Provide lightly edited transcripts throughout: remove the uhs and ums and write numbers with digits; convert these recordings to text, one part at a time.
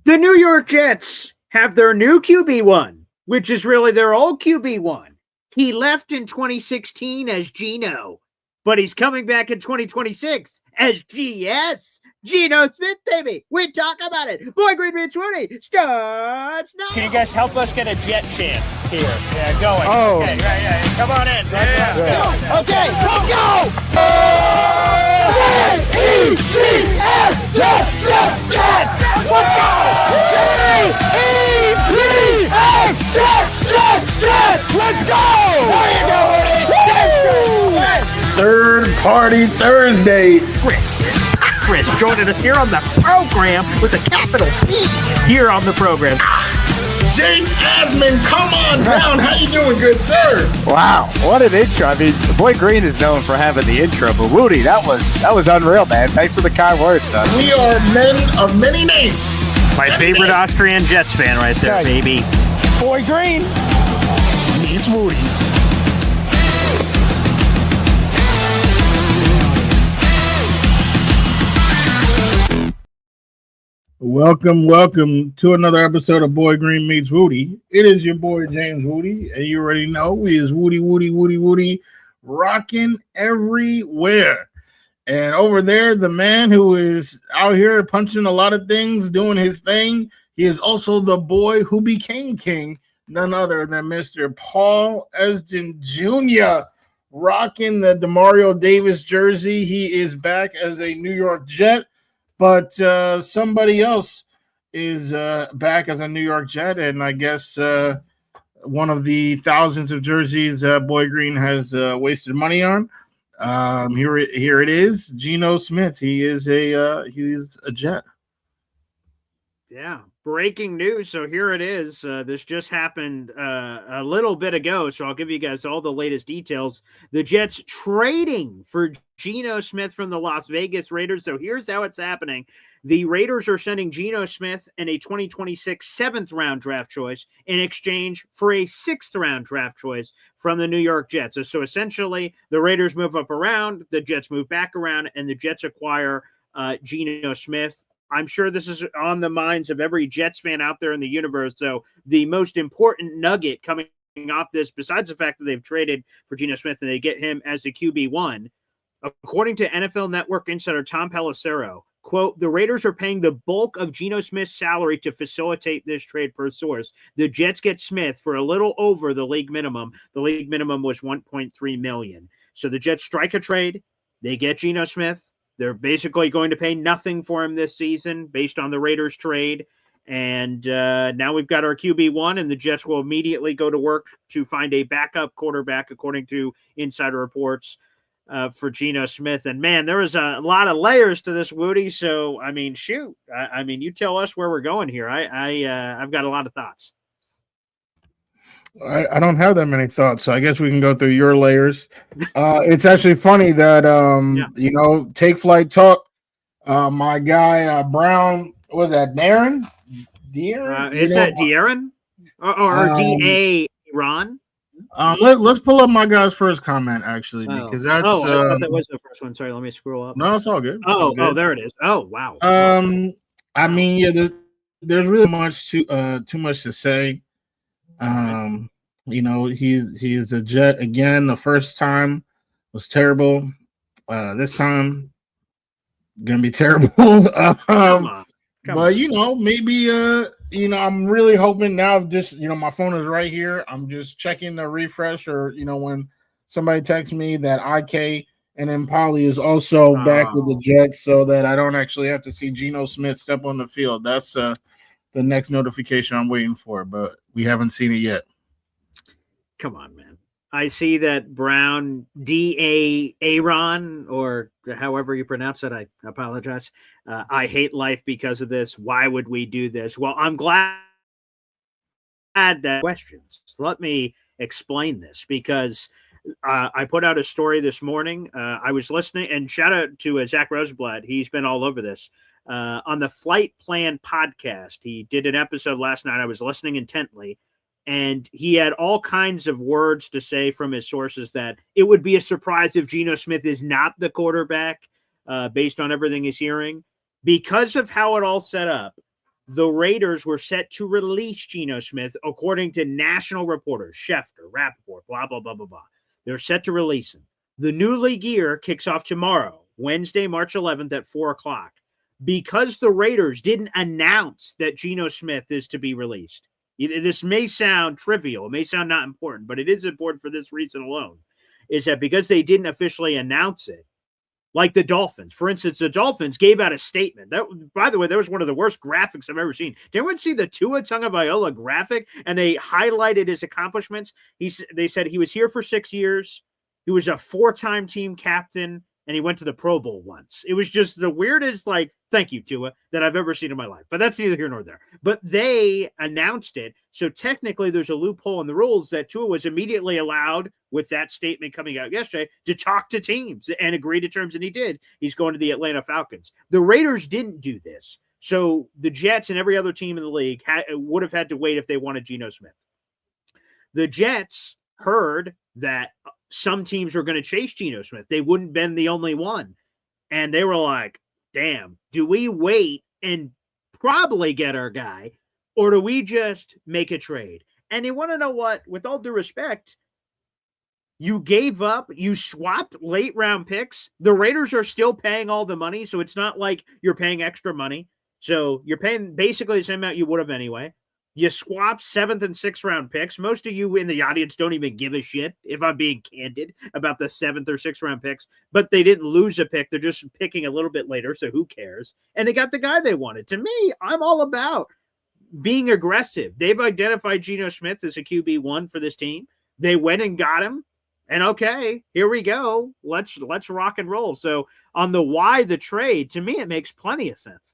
The New York Jets have their new QB1, which is really their old QB1. He left in 2016 as Geno, but he's coming back in 2026 as GS. Geno Smith, baby. We talk about it. Boy Green meets Wudi starts now. Can you guys help us get a Jet chant here? Yeah, going. Oh. Okay, yeah. Come on in. Yeah. Okay, let's go. J-E-T-S, Jets, Jets, let's go. J-E-T-S, Jets, let's go. There you go, Wudi. Third Party Thursday. Chris joining us here on the program with a capital P here on the program. Jake Asman, come on down. How you doing, good sir? Wow, what an intro. I mean, Boy Green is known for having the intro, but Wudi, that was unreal, man. Thanks for the kind words, son. We are men of many names. My favorite Austrian Jets fan right there, baby. Boy Green Meets Wudi. Welcome to another episode of Boy Green Meets Wudi. It is your boy James Wudi, and you already know we is Wudi, rocking everywhere. And over there, the man who is out here punching a lot of things, doing his thing, he is also the boy who became king, none other than Mr. Paul Esden Jr., rocking the Demario Davis jersey. He is back as a New York Jet. But somebody else is back as a New York Jet, and I guess one of the thousands of jerseys Boy Green has wasted money on. Here it is, Geno Smith. He's a Jet. Yeah, breaking news. So here it is. This just happened a little bit ago, so I'll give you guys all the latest details. The Jets trading for Geno Smith from the Las Vegas Raiders. So here's how it's happening. The Raiders are sending Geno Smith and a 2026 seventh-round draft choice in exchange for a sixth-round draft choice from the New York Jets. So essentially, the Raiders move up around, the Jets move back around, and the Jets acquire Geno Smith. I'm sure this is on the minds of every Jets fan out there in the universe. So the most important nugget coming off this, besides the fact that they've traded for Geno Smith and they get him as the QB1, according to NFL Network insider Tom Pelissero, quote, the Raiders are paying the bulk of Geno Smith's salary to facilitate this trade per source. The Jets get Smith for a little over the league minimum. The league minimum was $1.3 million. So the Jets strike a trade. They get Geno Smith. They're basically going to pay nothing for him this season based on the Raiders trade. And now we've got our QB1, and the Jets will immediately go to work to find a backup quarterback, according to insider reports, for Geno Smith. And, man, there was a lot of layers to this, Wudi. So, I mean, shoot. I mean, you tell us where we're going here. I've got a lot of thoughts. I don't have that many thoughts, so I guess we can go through your layers. It's actually funny that Take Flight Talk. My guy Brown, was that Darren? Is that De'Aaron or D.A. Ron? Let's pull up my guy's first comment actually, because that's. I thought that was the first one. Sorry, let me scroll up. No, it's all good. There it is. Oh, wow. I mean, yeah, there's really too much to say. He's a Jet again. The first time was terrible. This time gonna be terrible. Come on. Maybe I'm really hoping now. Just my phone is right here. I'm just checking the refresh, or when somebody texts me that IK and then Polly is also back with the Jets, so that I don't actually have to see Geno Smith step on the field. That's the next notification I'm waiting for, but we haven't seen it yet. Come on, man. I see that Brown, D.A.Aaron, or however you pronounce it. I apologize. I hate life because of this. Why would we do this? Well, I'm glad that questions. Let me explain this, because I put out a story this morning. I was listening, and shout out to Zach Rosenblatt. He's been all over this. On the Flight Plan podcast, he did an episode last night. I was listening intently, and he had all kinds of words to say from his sources that it would be a surprise if Geno Smith is not the quarterback, based on everything he's hearing. Because of how it all set up, the Raiders were set to release Geno Smith, according to national reporters, Schefter, Rappaport, blah, blah, blah, blah, blah. They're set to release him. The new league year kicks off tomorrow, Wednesday, March 11th at 4 o'clock. Because the Raiders didn't announce that Geno Smith is to be released. This may sound trivial, it may sound not important, but it is important for this reason alone, is that because they didn't officially announce it, like the Dolphins. For instance, the Dolphins gave out a statement. That, by the way, that was one of the worst graphics I've ever seen. Did anyone see the Tua Tagovailoa graphic? And they highlighted his accomplishments. They said he was here for 6 years. He was a 4-time team captain, and he went to the Pro Bowl once. It was just the weirdest, like, thank you, Tua, that I've ever seen in my life. But that's neither here nor there. But they announced it. So technically there's a loophole in the rules that Tua was immediately allowed, with that statement coming out yesterday, to talk to teams and agree to terms, and he did. He's going to the Atlanta Falcons. The Raiders didn't do this. So the Jets and every other team in the league would have had to wait if they wanted Geno Smith. The Jets heard that some teams were going to chase Geno Smith. They wouldn't been the only one. And they were like, damn, do we wait and probably get our guy, or do we just make a trade? And you want to know what? With all due respect, you gave up, you swapped late round picks. The Raiders are still paying all the money, so it's not like you're paying extra money. So you're paying basically the same amount you would have anyway. You swap 7th and 6th round picks. Most of you in the audience don't even give a shit, if I'm being candid, about the 7th or 6th round picks. But they didn't lose a pick. They're just picking a little bit later, so who cares? And they got the guy they wanted. To me, I'm all about being aggressive. They've identified Geno Smith as a QB1 for this team. They went and got him. And okay, here we go. Let's rock and roll. So on the why the trade, to me, it makes plenty of sense.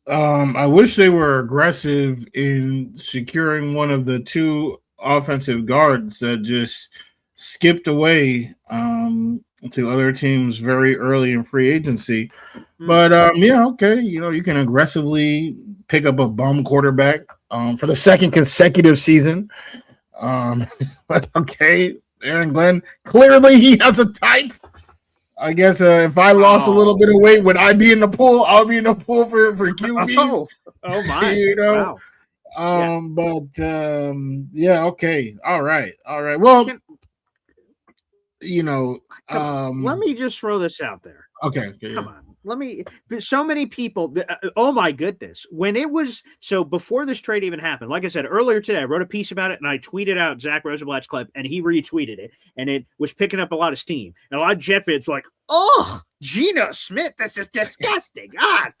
I wish they were aggressive in securing one of the 2 offensive guards that just skipped away to other teams very early in free agency. But yeah, okay, you can aggressively pick up a bum quarterback for the 2nd consecutive season. But okay, Aaron Glenn, clearly he has a type. I guess if I lost a little bit of weight, would I be in the pool? I'll be in the pool for QBs. Oh my! Wow. But yeah, okay, all right. Well, let me just throw this out there. Okay, come on. So many people, oh my goodness. When it was, so before this trade even happened, like I said earlier today, I wrote a piece about it and I tweeted out Zach Rosenblatt's clip and he retweeted it and it was picking up a lot of steam. And a lot of Jet fans were like, oh, Geno Smith, this is disgusting. God,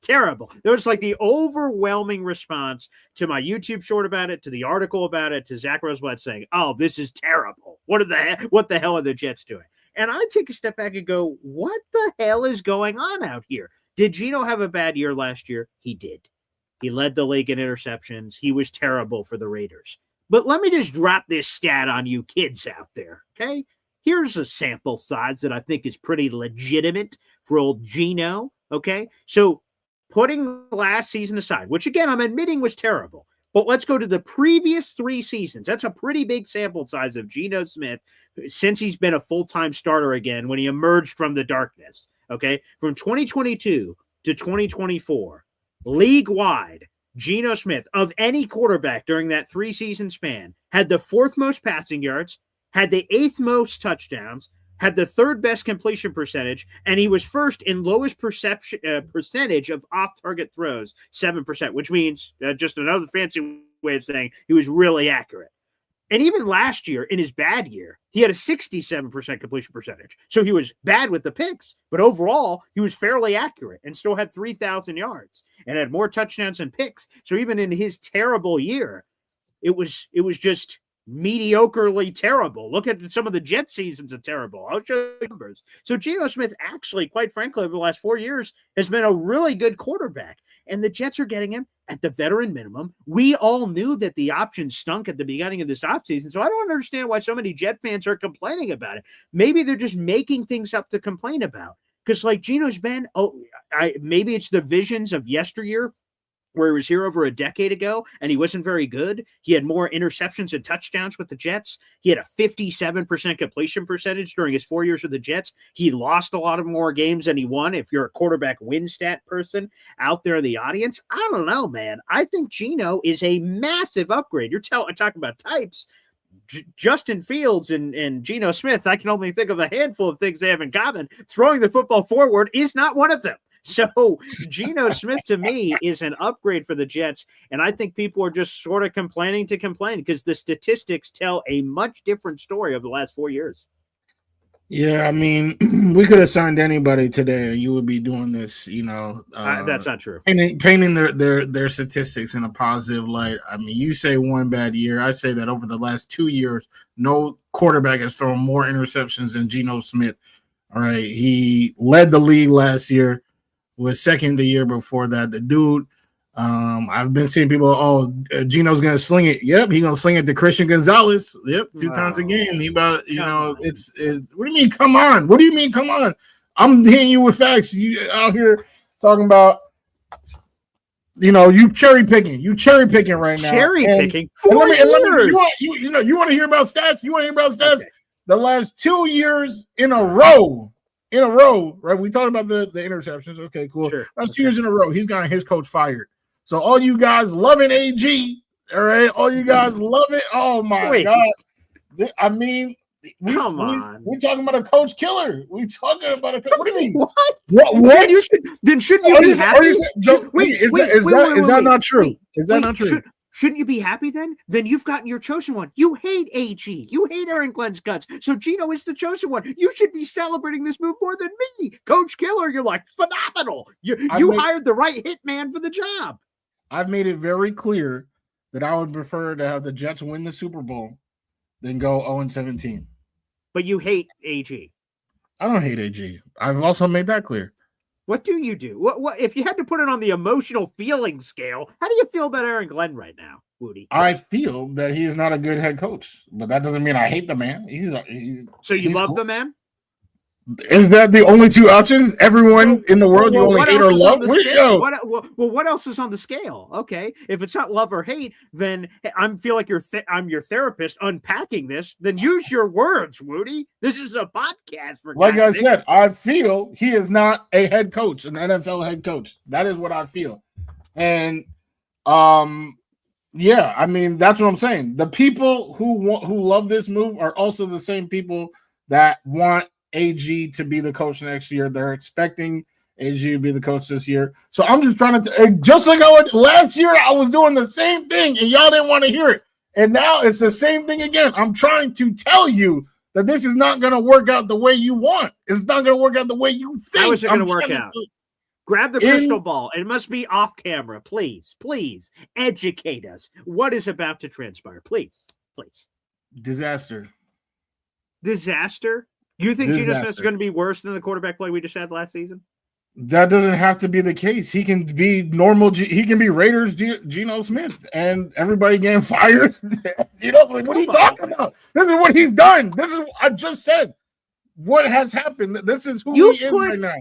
terrible. There was like the overwhelming response to my YouTube short about it, to the article about it, to Zach Rosenblatt saying, oh, this is terrible. What the hell are the Jets doing? And I take a step back and go, what the hell is going on out here? Did Geno have a bad year last year? He did. He led the league in interceptions. He was terrible for the Raiders. But let me just drop this stat on you kids out there, okay? Here's a sample size that I think is pretty legitimate for old Geno, okay? So putting last season aside, which again, I'm admitting was terrible, but let's go to the previous 3 seasons. That's a pretty big sample size of Geno Smith since he's been a full-time starter again when he emerged from the darkness, okay? From 2022 to 2024, league-wide, Geno Smith, of any quarterback during that 3-season span, had the 4th most passing yards, had the 8th most touchdowns, had the 3rd best completion percentage, and he was 1st in lowest percentage of off-target throws, 7%, which means just another fancy way of saying he was really accurate. And even last year, in his bad year, he had a 67% completion percentage. So he was bad with the picks, but overall, he was fairly accurate and still had 3,000 yards and had more touchdowns than picks. So even in his terrible year, it was just mediocrely terrible. Look at some of the Jet seasons are terrible. I'll show you numbers. So Geno Smith actually, quite frankly, over the last 4 years has been a really good quarterback. And the Jets are getting him at the veteran minimum. We all knew that the options stunk at the beginning of this offseason. So I don't understand why so many Jet fans are complaining about it. Maybe they're just making things up to complain about. Because like Geno's been, maybe it's the visions of yesteryear where he was here over a decade ago and he wasn't very good. He had more interceptions and touchdowns with the Jets. He had a 57% completion percentage during his 4 years with the Jets. He lost a lot of more games than he won. If you're a quarterback win stat person out there in the audience, I don't know, man. I think Geno is a massive upgrade. You're talking about types. Justin Fields and Geno Smith, I can only think of a handful of things they have in common. Throwing the football forward is not one of them. So Geno Smith to me is an upgrade for the Jets, and I think people are just sort of complaining to complain because the statistics tell a much different story of the last 4 years. Yeah, I mean, we could have signed anybody today, and you would be doing this. That's not true. Painting their statistics in a positive light. I mean, you say one bad year. I say that over the last 2 years, no quarterback has thrown more interceptions than Geno Smith. All right, he led the league last year. Was second the year before that. The dude, I've been seeing people, Geno's gonna sling it. Yep, he's gonna sling it to Christian Gonzalez. Yep, 2 times a game. He about, what do you mean? Come on. What do you mean? Come on. I'm hitting you with facts. You out here talking about, you cherry picking. You cherry picking right now. Cherry picking. You want to hear about stats? You want to hear about stats? Okay. The last 2 years in a row, right? We talked about the interceptions. Okay, cool. Sure. Last 2 years in a row, he's gotten his coach fired. So all you guys loving AG, all right? All you guys love it. Oh my God! I mean, we're talking about a coach killer. We talking about a coach. What do you mean? What? Shouldn't you be happy? Is that not true? Is that not true? Shouldn't you be happy then? Then you've gotten your chosen one. You hate AG. You hate Aaron Glenn's guts. So Geno is the chosen one. You should be celebrating this move more than me. Coach Killer, you're like phenomenal. You hired the right hitman for the job. I've made it very clear that I would prefer to have the Jets win the Super Bowl than go 0-17. But you hate AG. I don't hate AG. I've also made that clear. What do you do? What if you had to put it on the emotional feeling scale? How do you feel about Aaron Glenn right now, Wudi? I feel that he is not a good head coach, but that doesn't mean I hate the man. So you love the man? Is that the only two options? Everyone in the world you only hate or love? What else is on the scale? Okay, if it's not love or hate, then I feel like I'm your therapist unpacking this. Then use your words, Wudi. This is a podcast for. Like I said, I feel he is not a head coach, an NFL head coach. That is what I feel, and yeah, I mean that's what I'm saying. The people who love this move are also the same people that want AG to be the coach next year. They're expecting AG to be the coach this year. So I'm just trying to, just like last year, I was doing the same thing and y'all didn't want to hear it. And now it's the same thing again. I'm trying to tell you that this is not going to work out the way you want. It's not going to work out the way you think. How is it going to work out? Grab the crystal ball. It must be off camera. Please educate us. What is about to transpire? Please. Disaster. You think Geno Smith is going to be worse than the quarterback play we just had last season? That doesn't have to be the case. He can be normal. He can be Raiders Geno Smith, and everybody getting fired. What are you talking about? This is what he's done. This is I just said. What has happened? This is who he is right now.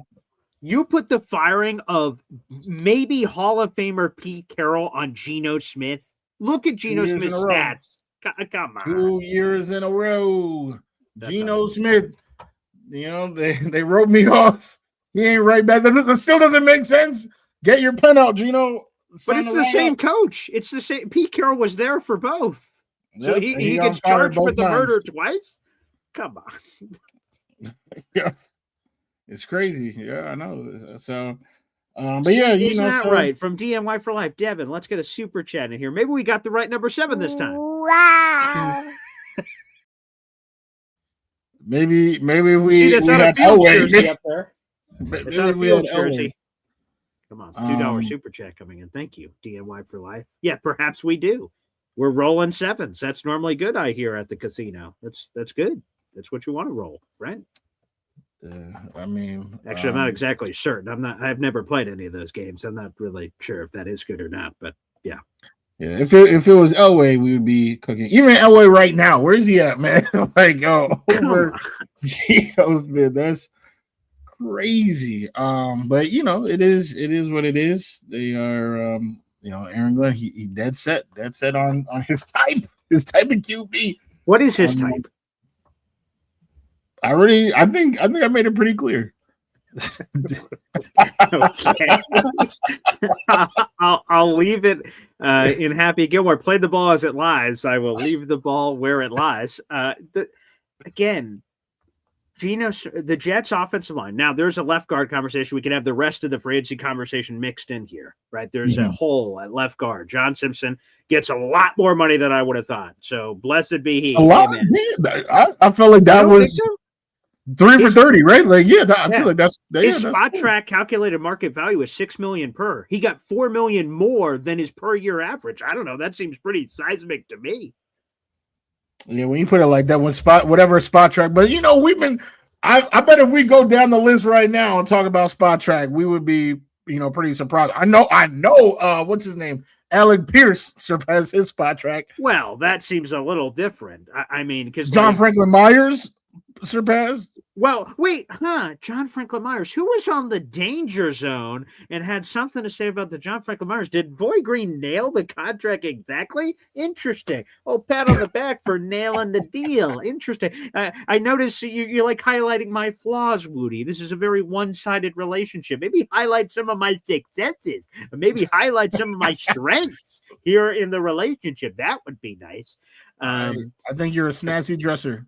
You put the firing of maybe Hall of Famer Pete Carroll on Geno Smith. Look at Geno Smith's stats. Come on. 2 years in a row. Geno Smith. They wrote me off. He ain't right back. That still doesn't make sense. Get your pen out, Geno. But it's the same coach. It's the same. Pete Carroll was there for both. So he gets charged with the murder twice? Come on. Yeah. It's crazy. Yeah, I know. So, but yeah, isn't that right? From DMY for Life, Devin, let's get a super chat in here. Maybe we got the right number 7 this time. Wow. Maybe we that's not a Fields jersey up there. It's not a Fields jersey. Come on, $2 super chat coming in. Thank you, DMY for Life. Yeah, perhaps we do. We're rolling 7s. That's normally good. I hear at the casino. That's good. That's what you want to roll, right? I mean, actually, I'm not exactly certain. I've never played any of those games. I'm not really sure if that is good or not. But yeah. Yeah, if it was Elway, we would be cooking. Even Elway right now, where's he at, man? Over Geno Smith. That's crazy. But it is what it is. They are Aaron Glenn, he dead set on his type of QB. What is his type? I think I made it pretty clear. Okay. I'll leave it in Happy Gilmore. Play the ball as it lies. I will leave the ball where it lies. Again, the Jets offensive line. Now, there's a left guard conversation. We can have the rest of the free agency conversation mixed in here, right? There's a hole at left guard. John Simpson gets a lot more money than I would have thought. So blessed be he. A lot. I felt like that was 3 for 30, right? Like, I feel like that's his spot track calculated market value is $6 million per. He got $4 million more than his per year average. I don't know. That seems pretty seismic to me. Yeah, when you put it like that, whatever spot track, but we've been. I bet if we go down the list right now and talk about spot track, we would be pretty surprised. I know. What's his name? Alec Pierce surpassed his spot track. Well, that seems a little different. I mean, because John Franklin Myers surpassed. Well, wait, John Franklin Myers, who was on the Danger Zone and had something to say about the John Franklin Myers. Did Boy Green nail the contract exactly? Interesting. Oh, pat on the back for nailing the deal. Interesting. I notice you're like highlighting my flaws, Wudi. This is a very one-sided relationship. Maybe highlight some of my successes, or maybe highlight some of my strengths here in the relationship. That would be nice. I think you're a snazzy dresser.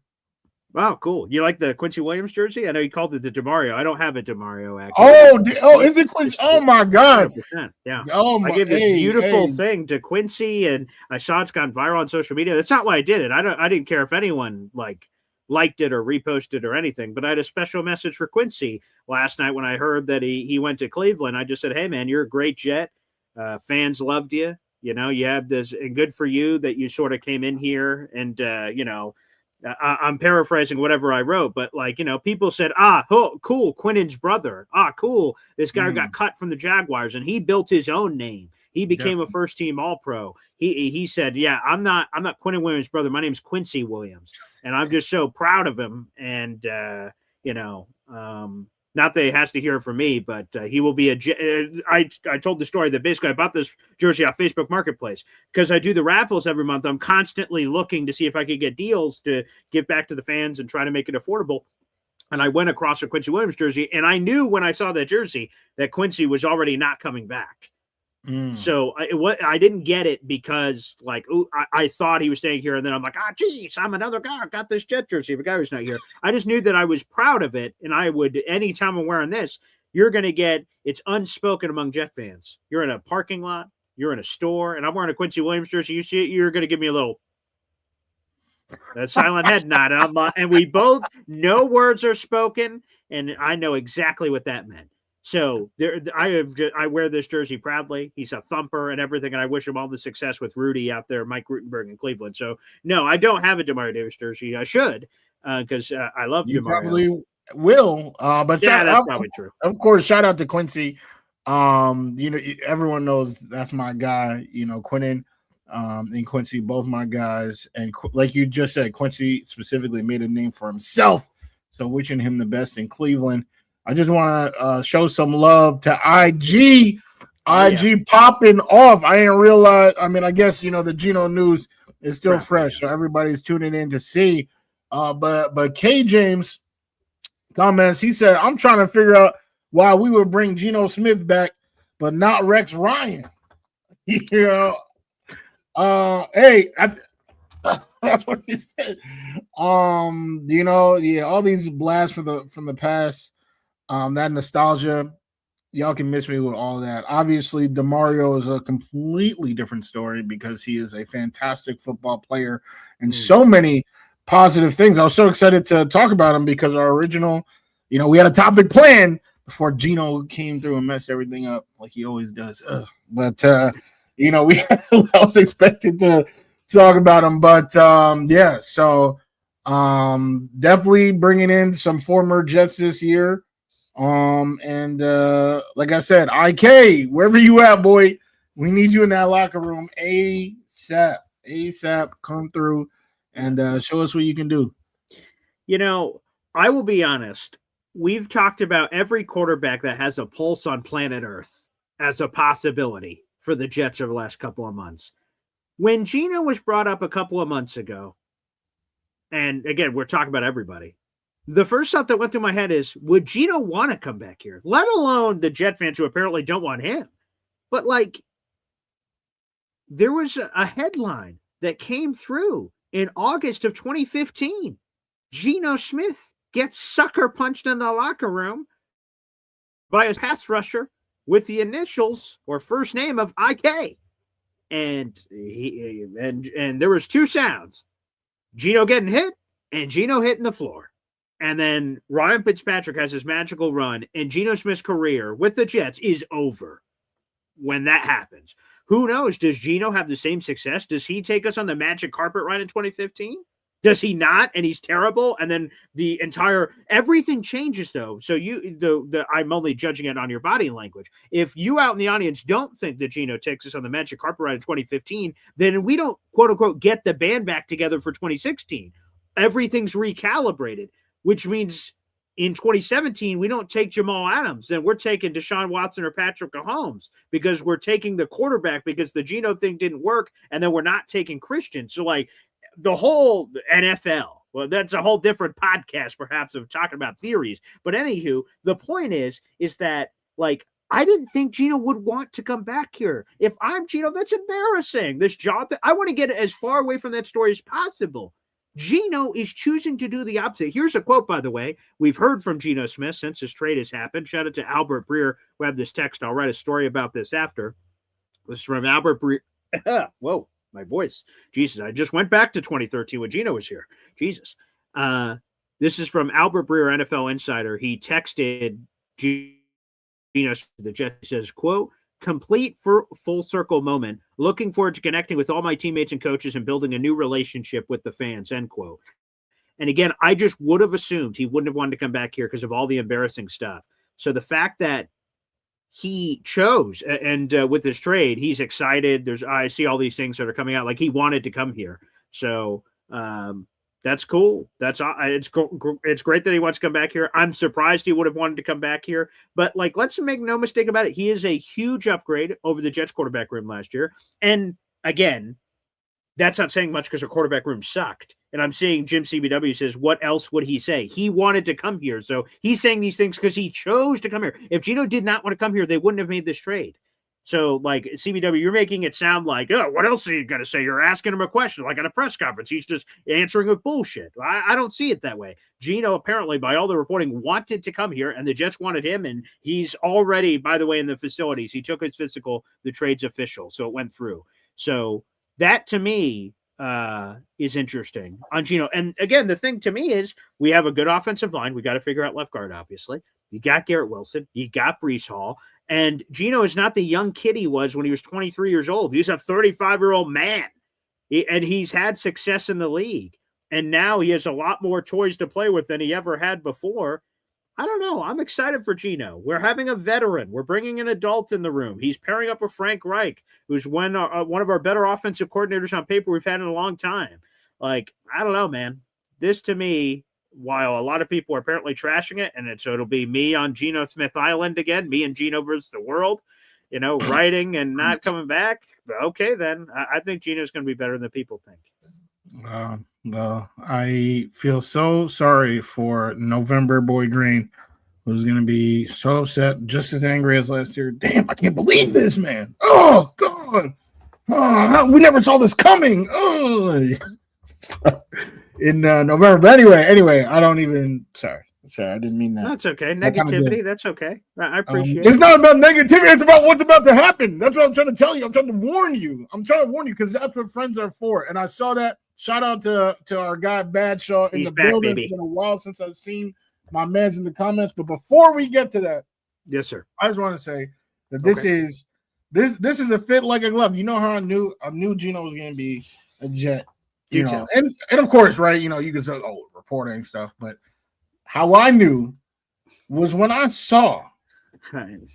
Wow, cool. You like the Quincy Williams jersey? I know you called it the DeMario. I don't have a DeMario, actually. Oh, is it Quincy? Oh, my God. 100%, yeah. I gave this beautiful thing to Quincy, and I saw it's gone viral on social media. That's not why I did it. I didn't care if anyone liked it or reposted or anything, but I had a special message for Quincy last night when I heard that he went to Cleveland. I just said, hey, man, you're a great Jet. Fans loved you. You have this, and good for you that you sort of came in here and, I'm paraphrasing whatever I wrote, but people said, cool, Quinnen's brother. Cool. This guy got cut from the Jaguars and he built his own name. He became a first team All-Pro. He said, yeah, I'm not Quinnen Williams' brother. My name's Quincy Williams. And I'm just so proud of him. And, not that he has to hear it from me, but he will be I told the story that basically I bought this jersey off Facebook Marketplace because I do the raffles every month. I'm constantly looking to see if I could get deals to give back to the fans and try to make it affordable. And I went across a Quincy Williams jersey, and I knew when I saw that jersey that Quincy was already not coming back. So I didn't get it because I thought he was staying here, and then I'm like, geez, I'm another guy. I got this Jet jersey of a guy who's not here. I just knew that I was proud of it, and I would, anytime I'm wearing this, you're going to get, it's unspoken among Jet fans. You're in a parking lot, you're in a store, and I'm wearing a Quincy Williams jersey. You see it, you're going to give me a little silent head nod, and we both, no words are spoken, and I know exactly what that meant. So I wear this jersey proudly. He's a thumper and everything, and I wish him all the success with Rudy out there, Mike Rutenberg in Cleveland. So no, I don't have a DeMario Davis jersey. I should because I love DeMario. You probably will, but yeah, that's probably true. Of course, shout out to Quincy. Everyone knows that's my guy. Quinnen and Quincy, both my guys, and like you just said, Quincy specifically made a name for himself. So wishing him the best in Cleveland. I just want to show some love to IG. IG popping off. I didn't realize. I mean, I guess the Geno news is still fresh, so everybody's tuning in to see. But K James comments. He said, "I'm trying to figure out why we would bring Geno Smith back, but not Rex Ryan." Hey, that's what he said. All these blasts from the past. That nostalgia, y'all can miss me with all that. Obviously, DeMario is a completely different story because he is a fantastic football player and so many positive things. I was so excited to talk about him because our original, we had a topic planned before Geno came through and messed everything up like he always does. But I was expected to talk about him. But so definitely bringing in some former Jets this year. Like I said, IK, wherever you at, boy, we need you in that locker room ASAP. Come through and show us what you can do. I will be honest. We've talked about every quarterback that has a pulse on planet Earth as a possibility. for the Jets over the last couple of months. When Geno was brought up a couple of months ago, and again, we're talking about everybody, the first thought that went through my head is, would Geno want to come back here? Let alone the Jet fans who apparently don't want him. But like, there was a headline that came through in August of 2015. Geno Smith gets sucker punched in the locker room by a pass rusher with the initials or first name of IK. And there was two sounds: Geno getting hit and Geno hitting the floor. And then Ryan Fitzpatrick has his magical run, and Geno Smith's career with the Jets is over when that happens. Who knows? Does Geno have the same success? Does he take us on the magic carpet ride in 2015? Does he not? And he's terrible. And then everything changes though. So I'm only judging it on your body language. If you out in the audience don't think that Geno takes us on the magic carpet ride in 2015, then we don't quote unquote get the band back together for 2016. Everything's recalibrated, which means in 2017, we don't take Jamal Adams, then we're taking Deshaun Watson or Patrick Mahomes because we're taking the quarterback because the Geno thing didn't work. And then we're not taking Christian. So like, the whole NFL, well, that's a whole different podcast, perhaps, of talking about theories. But anywho, the point is that, like, I didn't think Geno would want to come back here. If I'm Geno, that's embarrassing. This job, I want to get as far away from that story as possible. Geno is choosing to do the opposite. Here's a quote, by the way. We've heard from Geno Smith since his trade has happened. Shout out to Albert Breer, who had this text. I'll write a story about this after. This is from Albert Breer. Whoa. My voice. Jesus, I just went back to 2013 when Geno was here. Jesus. This is from Albert Breer, NFL Insider. He texted Geno, the Jets, says, quote, complete full circle moment. Looking forward to connecting with all my teammates and coaches and building a new relationship with the fans, end quote. And again, I just would have assumed he wouldn't have wanted to come back here because of all the embarrassing stuff. So the fact that he chose, and with this trade, he's excited. I see all these things that are coming out. Like, he wanted to come here. So that's cool. It's great that he wants to come back here. I'm surprised he would have wanted to come back here. But like, let's make no mistake about it. He is a huge upgrade over the Jets quarterback room last year. And again, that's not saying much because our quarterback room sucked. And I'm seeing Jim CBW says, what else would he say? He wanted to come here. So he's saying these things because he chose to come here. If Geno did not want to come here, they wouldn't have made this trade. So, like, CBW, you're making it sound like, oh, what else are you going to say? You're asking him a question, like at a press conference. He's just answering with bullshit. I don't see it that way. Geno, apparently, by all the reporting, wanted to come here, and the Jets wanted him, and he's already, by the way, in the facilities. He took his physical. The trade's official, so it went through. So that, to me, is interesting on Geno. And again, the thing to me is we have a good offensive line. We got to figure out left guard, obviously. You got Garrett Wilson. You got Breece Hall. And Geno is not the young kid he was when he was 23 years old. He's a 35-year-old man. And he's had success in the league. And now he has a lot more toys to play with than he ever had before. I don't know. I'm excited for Geno. We're having a veteran. We're bringing an adult in the room. He's pairing up with Frank Reich, who's one of our better offensive coordinators on paper we've had in a long time. Like, I don't know, man. This, to me, while a lot of people are apparently trashing it, and so it'll be me on Geno Smith Island again, me and Geno versus the world, writing and not coming back. Okay, then. I think Geno's going to be better than people think. Well, I feel so sorry for November Boy Green, who's going to be so upset, just as angry as last year. Damn, I can't believe this, man. Oh, God. Oh, we never saw this coming. Oh. In November. But anyway, I don't even – sorry, I didn't mean that. That's okay. Negativity, that's okay. I appreciate it. It's not about negativity. It's about what's about to happen. That's what I'm trying to tell you. I'm trying to warn you. Because that's what friends are for. And I saw that. Shout out to our guy Badshaw in the building. Baby. It's been a while since I've seen my mans in the comments. But before we get to that, yes, sir. I just want to say that this is a fit like a glove. You know how I knew Geno was going to be a Jet. And of course, right? You can say, oh, reporting and stuff. But how I knew was when I saw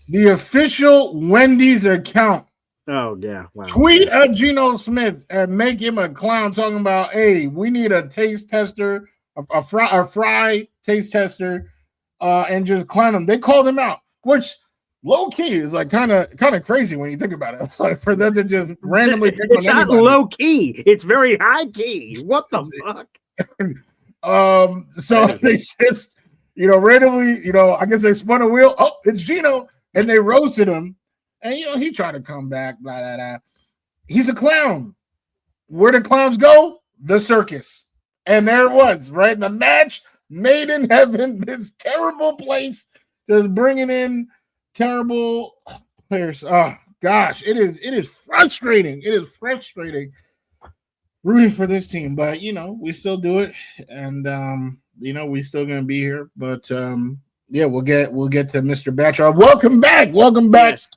the official Wendy's account. Oh, yeah. Wow. Tweet at Geno Smith and make him a clown talking about, hey, we need a taste tester, a fry taste tester, and just clown him. They called him out, which low key is like kind of crazy when you think about it. It's like for them to just randomly pick It's on not anybody. low key. It's very high key. What the fuck? So they just, randomly, I guess they spun a wheel. Oh, it's Geno, and they roasted him, and he tried to come back. Blah blah blah. He's a clown. Where do clowns go? The circus. And there it was, right? The match made in heaven. This terrible place, just bringing in terrible players. Oh gosh, it is frustrating. It is frustrating rooting for this team, but we still do it, and we still gonna be here. But yeah, we'll get to Mr. Batrov. Welcome back. Yes.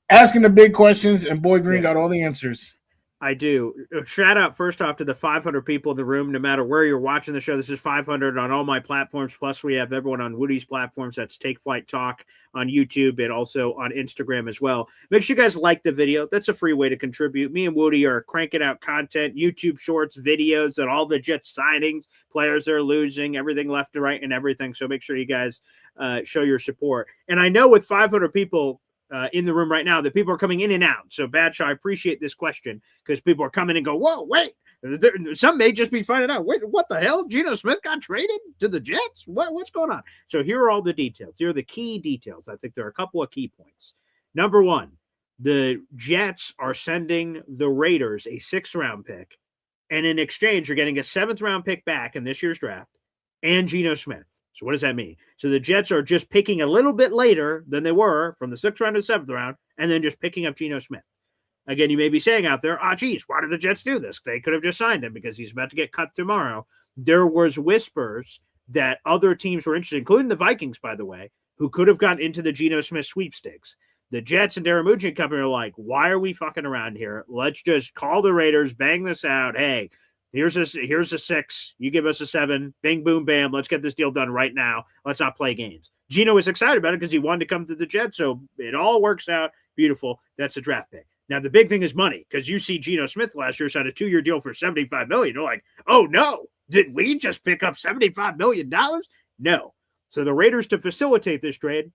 Asking the big questions, and Boy Green got all the answers. I do. Shout out first off to the 500 people in the room, no matter where you're watching the show. This is 500 on all my platforms. Plus, we have everyone on Wudi's platforms. That's Take Flight Talk on YouTube and also on Instagram as well. Make sure you guys like the video. That's a free way to contribute. Me and Wudi are cranking out content, YouTube shorts, videos, and all the Jets signings, players they're losing, everything left to right and everything. So make sure you guys show your support. And I know with 500 people in the room right now that people are coming in and out. So, Badshaw, I appreciate this question because people are coming and go, whoa, wait. Some may just be finding out, wait, what the hell? Geno Smith got traded to the Jets? What's going on? So here are all the details. Here are the key details. I think there are a couple of key points. Number one, the Jets are sending the Raiders a 6th-round pick, and in exchange, you're getting a 7th-round pick back in this year's draft and Geno Smith. So what does that mean? So the Jets are just picking a little bit later than they were from the 6th round to the 7th round, and then just picking up Geno Smith. Again, you may be saying out there, geez, why did the Jets do this? They could have just signed him because he's about to get cut tomorrow. There was whispers that other teams were interested, including the Vikings, by the way, who could have gotten into the Geno Smith sweepstakes. The Jets and Daramucci and company are like, why are we fucking around here? Let's just call the Raiders, bang this out. Hey, here's a 6. You give us a 7. Bing, boom, bam. Let's get this deal done right now. Let's not play games. Geno was excited about it because he wanted to come to the Jets, so it all works out. Beautiful. That's a draft pick. Now, the big thing is money because you see Geno Smith last year signed a 2-year deal for $75 million. You're like, oh, no. Did we just pick up $75 million? No. So the Raiders, to facilitate this trade,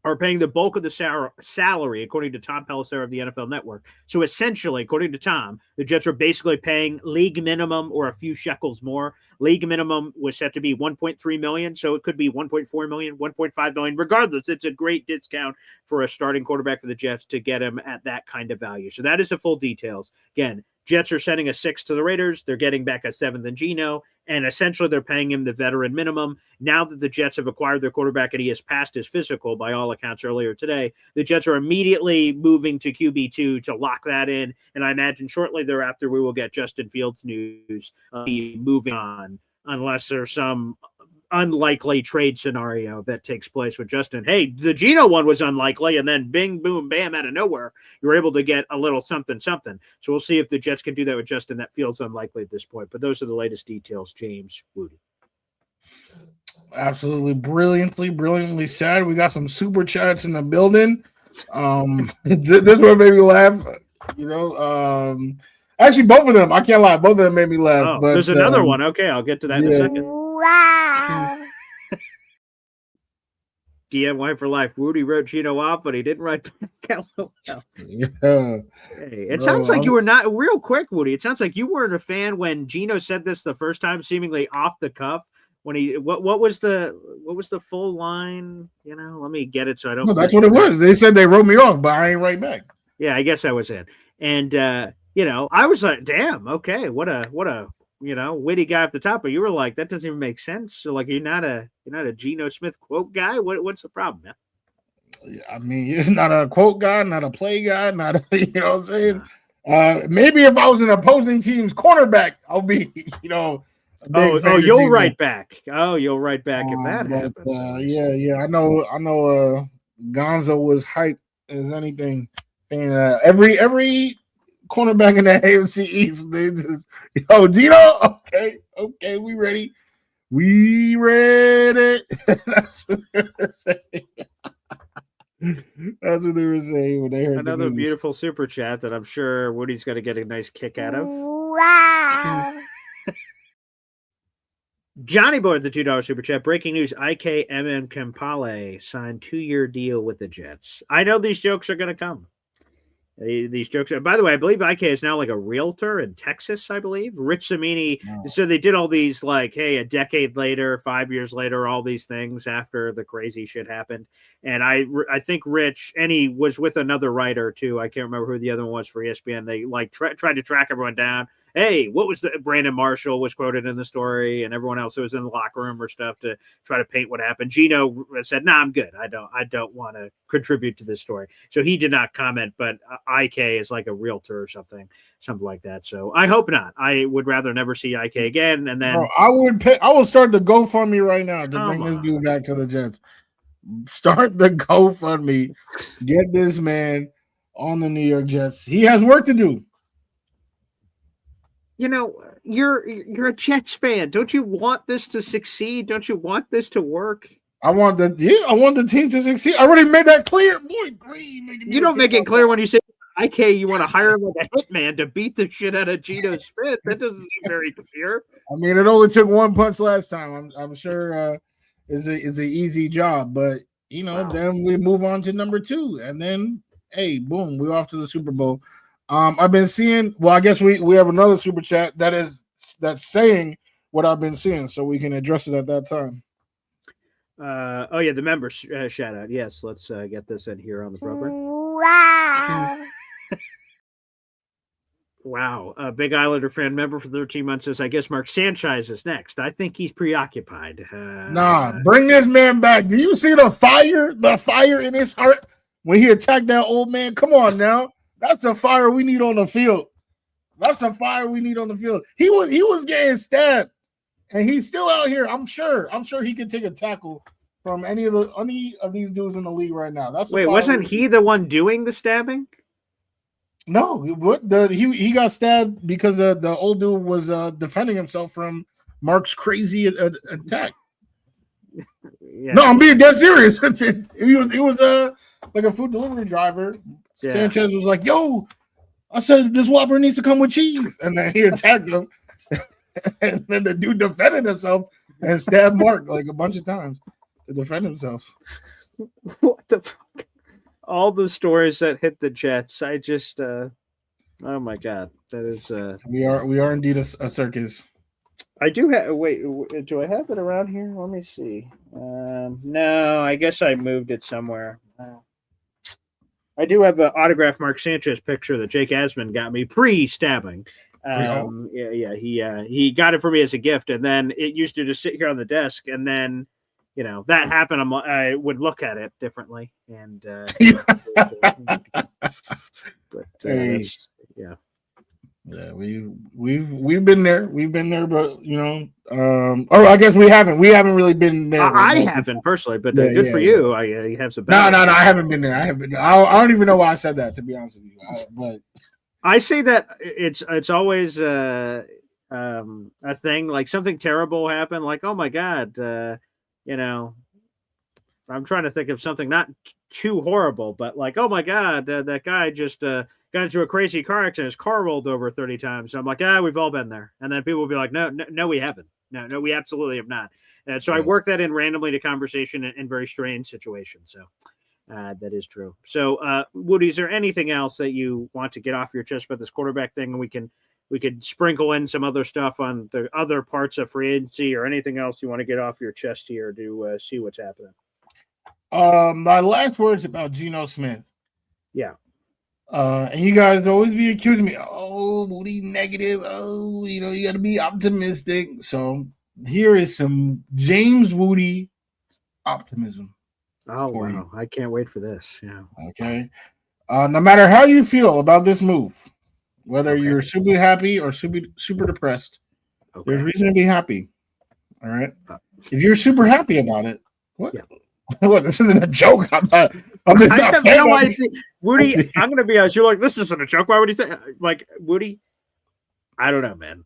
are paying the bulk of the salary, according to Tom Pelissero of the NFL Network. So essentially, according to Tom, the Jets are basically paying league minimum or a few shekels more. League minimum was set to be $1.3 million, so it could be $1.4 million, $1.5 million. Regardless, it's a great discount for a starting quarterback for the Jets to get him at that kind of value. So that is the full details. Again, Jets are sending a 6 to the Raiders. They're getting back a 7th in Geno, and essentially they're paying him the veteran minimum. Now that the Jets have acquired their quarterback and he has passed his physical by all accounts earlier today, the Jets are immediately moving to QB2 to lock that in, and I imagine shortly thereafter we will get Justin Fields news moving on, unless there's some unlikely trade scenario that takes place with Justin. Hey, the Geno one was unlikely, and then bing, boom, bam, out of nowhere, you were able to get a little something. So we'll see if the Jets can do that with Justin. That feels unlikely at this point, but those are the latest details. James Wudi. Absolutely brilliantly said. We got some super chats in the building. This one made me laugh. Actually, both of them. I can't lie. Both of them made me laugh. But there's another one. Okay, I'll get to that in a second. Wow. DMY for life. Wudi wrote Geno off, but he didn't write back. Yeah. Hey, it sounds like you were not real quick, Wudi. It sounds like you weren't a fan when Geno said this the first time, seemingly off the cuff. When he what was the full line? Let me get it so I don't. No, that's what it was. They said they wrote me off, but I ain't right back. Yeah, I guess that was it. And I was like, damn, okay, what a witty guy at the top, but you were like, that doesn't even make sense. So like, you're not a Geno Smith quote guy. What's the problem, man? I mean, you're not a quote guy, not a play guy, not a, you know what I'm saying? Maybe if I was an opposing team's cornerback, I'll be, you'll write back. Oh, you'll write back if that happens. Yeah. I know. Gonzo was hyped as anything. And every cornerback in the AFC East, they just, Geno, okay, we ready. We ready. That's what they were saying. That's what they were saying when they heard another beautiful super chat that I'm sure Woody's going to get a nice kick out of. Wow. Johnny Boy with the $2 super chat. Breaking news: IKMM Kampale signed 2-year deal with the Jets. I know these jokes are going to come. These jokes are, by the way, I believe IK is now like a realtor in Texas, I believe. Rich Samini. Wow. So they did all these like, hey, a decade later, 5 years later, all these things after the crazy shit happened. And I think Rich, and he was with another writer too. I can't remember who the other one was for ESPN. They like tried to track everyone down. Hey, what was the Brandon Marshall was quoted in the story, and everyone else who was in the locker room or stuff to try to paint what happened. Geno said, "Nah, I'm good. I don't want to contribute to this story." So he did not comment, but IK is like a realtor or something like that. So I hope not. I would rather never see IK again. And then Bro, I will start the GoFundMe right now to bring this dude back to the Jets. Start the GoFundMe. Get this man on the New York Jets. He has work to do. You know, you're a Jets fan. Don't you want this to succeed? Don't you want this to work? I want the team to succeed. I already made that clear. Boy, Green. You don't make it clear when you say IK, you want to hire him like a hitman to beat the shit out of Geno Smith. That doesn't seem very clear. I mean, it only took one punch last time. I'm sure it's an easy job, but then we move on to number 2, and then hey, boom, we're off to the Super Bowl. I've been seeing. Well, I guess we have another super chat that's saying what I've been seeing, so we can address it at that time. Oh yeah, the members shout out. Yes, let's get this in here on the program. Wow. Wow, a big Islander fan member for 13 months says, "I guess Mark Sanchez is next. I think he's preoccupied." Nah, bring this man back. Do you see the fire in his heart when he attacked that old man? Come on now. That's a fire we need on the field. He was getting stabbed, and he's still out here. I'm sure he can take a tackle from any of these dudes in the league right now. Wasn't he the one doing the stabbing? No, he got stabbed because the old dude was defending himself from Mark's crazy attack. Yeah. No, I'm being dead serious. He was like a food delivery driver. Yeah. Sanchez was like, "Yo, I said this Whopper needs to come with cheese," and then he attacked him. And then the dude defended himself and stabbed Mark like a bunch of times to defend himself. What the fuck? All the stories that hit the Jets, I just, oh my god, that is. We are indeed a circus. I do have. Wait, do I have it around here? Let me see. No, I guess I moved it somewhere. I do have an autographed Mark Sanchez picture that Jake Asman got me pre-stabbing. He got it for me as a gift, and then it used to just sit here on the desk, and then that happened. I would look at it differently, and yeah, we've been there. We've been there, but I guess we haven't. We haven't really been there. I haven't personally, but good for you. You have some. No, I haven't been there. I don't even know why I said that, to be honest with you. But I say that it's always a thing. Like something terrible happened. Like, oh my god, I'm trying to think of something not too horrible, but like, oh my god, that guy just got into a crazy car accident. His car rolled over 30 times. So I'm like, we've all been there. And then people will be like, no, we haven't. No, we absolutely have not. And so I work that in randomly to conversation in very strange situations. So that is true. So Wudi, is there anything else that you want to get off your chest about this quarterback thing? And we could sprinkle in some other stuff on the other parts of free agency or anything else you want to get off your chest here to see what's happening. My last words about Geno Smith. Yeah. And you guys always be accusing me, Wudi negative. You got to be optimistic. So here is some James Wudi optimism. Oh, wow. You. I can't wait for this. Yeah. Okay. No matter how you feel about this move, whether you're super happy or super depressed, there's reason to be happy. All right. If you're super happy about it, what? Yeah. What? This isn't a joke. I have no idea. Wudi, I'm going to be honest. You're like, this isn't a joke. Why would you think? Like, Wudi, I don't know, man.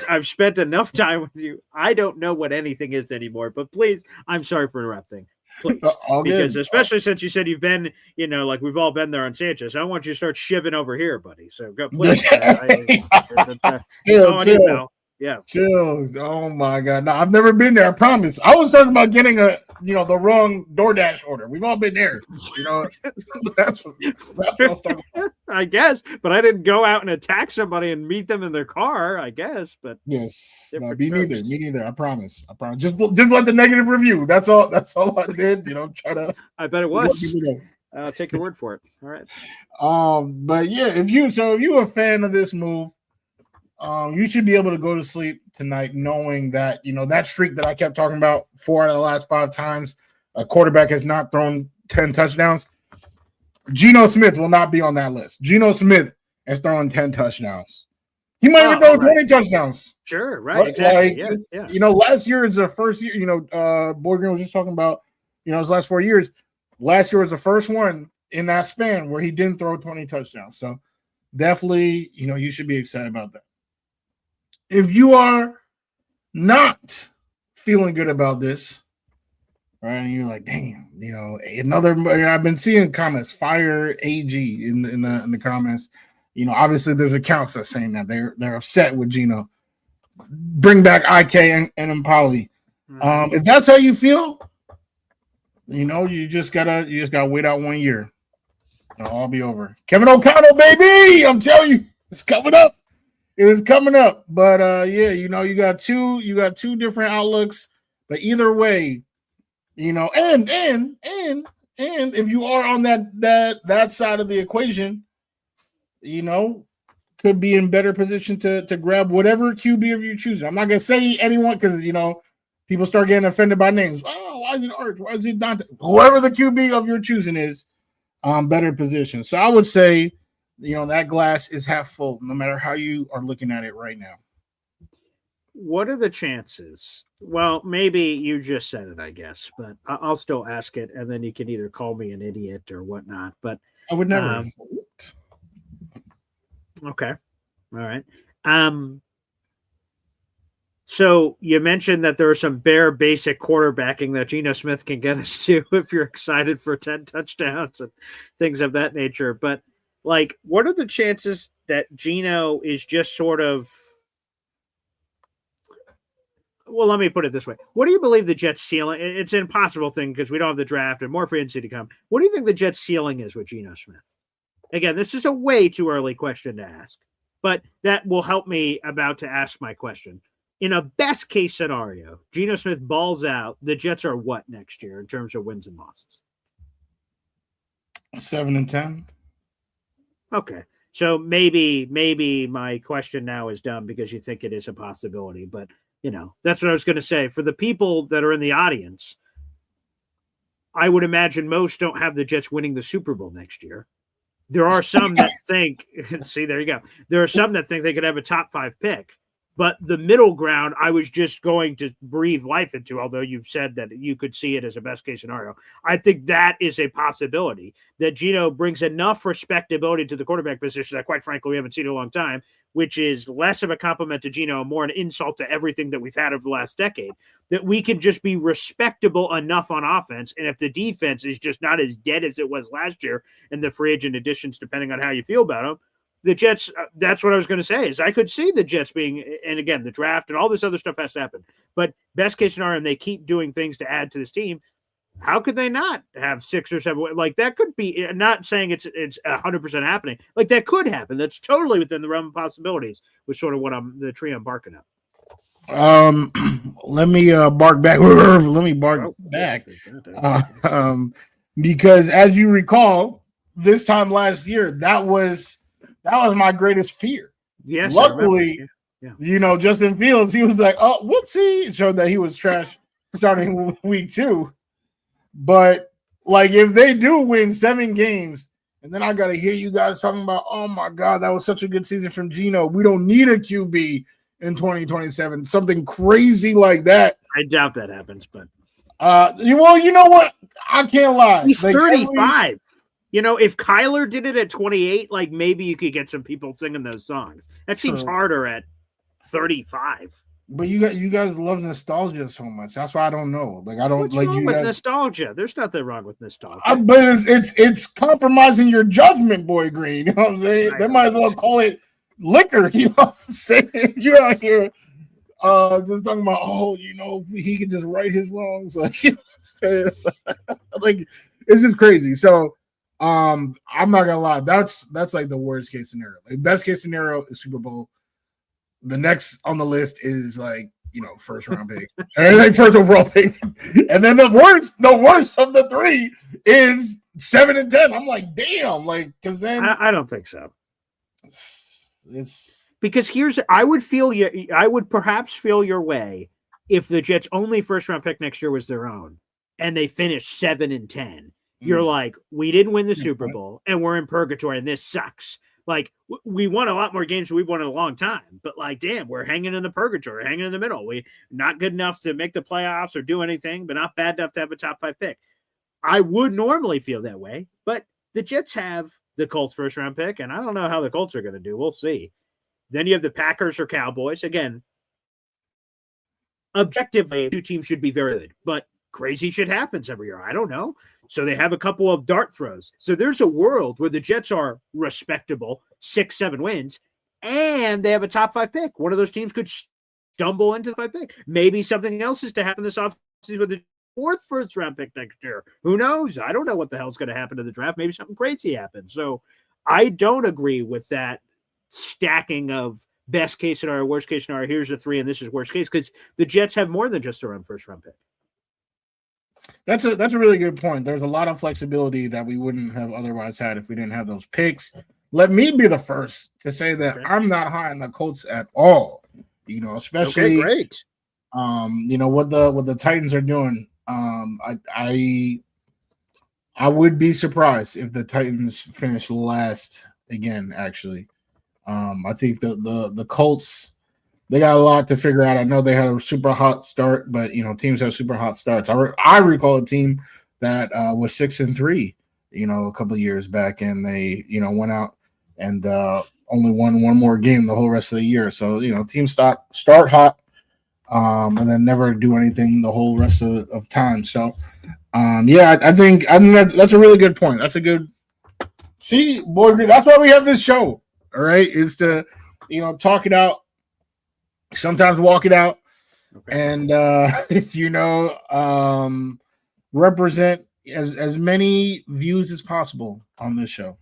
I've spent enough time with you. I don't know what anything is anymore. But please, I'm sorry for interrupting. Please, because especially since you said you've been, like we've all been there on Sanchez. I want you to start shivving over here, buddy. So go, please. That's all I need to know. Yeah. Chills. Oh my god. No, I've never been there. I promise. I was talking about getting the wrong DoorDash order. We've all been there. That's what I was talking about. I guess, but I didn't go out and attack somebody and meet them in their car. I guess, but Yes. No, different me strokes. neither. Me neither. I promise. Just let the negative review. That's all I did. Try to I bet it let was. people know. I'll take your word for it. All right. But yeah, if you're a fan of this move, you should be able to go to sleep tonight knowing that that streak that I kept talking about, 4 out of the last 5 times a quarterback has not thrown 10 touchdowns. Geno Smith will not be on that list. Geno Smith is throwing 10 touchdowns. He might even throw 20 touchdowns. Sure, right. Exactly. Yeah. Last year is the first year. Boy Green was just talking about his last 4 years. Last year was the first one in that span where he didn't throw 20 touchdowns. So definitely, you should be excited about that. If you are not feeling good about this, right, and you're like, damn, I've been seeing comments, fire AG in the comments. Obviously there's accounts that's saying that they're upset with Geno. Bring back IK and Impali. If that's how you feel, you just gotta wait out 1 year. It'll all be over. Kevin O'Connell, baby, I'm telling you, it's coming up. It is coming up. But you got two different outlooks. But either way, and if you are on that side of the equation, could be in better position to grab whatever QB of you choose. I'm not gonna say anyone because people start getting offended by names. Oh, why is it Arch? Why is it Dante? Whoever the QB of your choosing is, better position. So I would say, that glass is half full, no matter how you are looking at it right now. What are the chances? Well, maybe you just said it, I guess, but I'll still ask it, and then you can either call me an idiot or whatnot. But I would never. Okay. All right. So you mentioned that there are some bare basic quarterbacking that Geno Smith can get us to if you're excited for 10 touchdowns and things of that nature. But what are the chances that Geno is just sort of, well, let me put it this way. What do you believe the Jets' ceiling? It's an impossible thing because we don't have the draft and more free agency to come. What do you think the Jets' ceiling is with Geno Smith? Again, this is a way too early question to ask, but that will help me about to ask my question. In a best case scenario, Geno Smith balls out. The Jets are what next year in terms of wins and losses? 7-10. Okay. So maybe my question now is dumb because you think it is a possibility, but that's what I was going to say. For the people that are in the audience, I would imagine most don't have the Jets winning the Super Bowl next year. There are some that think, see, there you go. There are some that think they could have a top 5 pick. But the middle ground, I was just going to breathe life into, although you've said that you could see it as a best-case scenario. I think that is a possibility, that Geno brings enough respectability to the quarterback position that, quite frankly, we haven't seen in a long time, which is less of a compliment to Geno, more an insult to everything that we've had over the last decade, that we can just be respectable enough on offense. And if the defense is just not as dead as it was last year, and the free agent additions, depending on how you feel about them, the Jets, that's what I was going to say, is I could see the Jets being, and again, the draft and all this other stuff has to happen. But best case scenario, and they keep doing things to add to this team, how could they not have 6 or 7? That could be, not saying it's 100% happening. That could happen. That's totally within the realm of possibilities, which sort of the tree I'm barking up. Let me bark back. Let me bark back. Because as you recall, this time last year, that was my greatest fear. Yes. Luckily, Justin Fields, he was like, oh, whoopsie. It showed that he was trash starting week 2. But if they do win 7 games, and then I got to hear you guys talking about, oh my God, that was such a good season from Geno. We don't need a QB in 2027. Something crazy like that. I doubt that happens, but. Well, you know what? I can't lie. He's 35. If Kyler did it at 28, maybe you could get some people singing those songs. That seems harder at 35. But you guys love nostalgia so much. That's why I don't know. I don't. What's wrong with nostalgia? There's nothing wrong with nostalgia. But it's compromising your judgment, Boy Green. You know what I'm saying? They might as well call it liquor. You know what I'm saying? You're out here just talking about, he could just right his wrongs. Like, like it's just crazy. So, I'm not gonna lie. That's like the worst case scenario. Like, best case scenario is Super Bowl. The next on the list is like, first round pick, or like first overall pick, and then the worst of the three is 7-10. I'm like, damn, like, because then I don't think so. It's because I would perhaps feel your way if the Jets' only first round pick next year was their own, and they finished 7-10. You're like, we didn't win the Super Bowl, and we're in purgatory, and this sucks. Like, we won a lot more games than we've won in a long time, but like, damn, we're hanging in the purgatory, hanging in the middle. We not good enough to make the playoffs or do anything, but not bad enough to have a top 5 pick. I would normally feel that way, but the Jets have the Colts first round pick, and I don't know how the Colts are going to do. We'll see. Then you have the Packers or Cowboys. Again, objectively, 2 teams should be very good, but crazy shit happens every year. I don't know. So they have a couple of dart throws. So there's a world where the Jets are respectable, 6-7 wins, and they have a top 5 pick. One of those teams could stumble into the 5 pick. Maybe something else is to happen this offseason with the 4th first round pick next year. Who knows? I don't know what the hell's going to happen to the draft. Maybe something crazy happens. So I don't agree with that stacking of best case scenario, worst case scenario. Here's a 3, and this is worst case, because the Jets have more than just their own first round pick. That's a really good point. There's a lot of flexibility that we wouldn't have otherwise had if we didn't have those picks. Let me be the first to say that I'm not high on the Colts at all. Especially great. What the Titans are doing. I would be surprised if the Titans finish last again. Actually, I think the Colts, they got a lot to figure out. I know they had a super hot start, but teams have super hot starts. I recall a team that was 6-3, a couple of years back, and they went out and only won one more game the whole rest of the year. So teams start hot, and then never do anything the whole rest of time. So I think that's a really good point. That's a good boy. That's why we have this show. All right, is to talk it out. Sometimes walk it out, and represent as many views as possible on this show.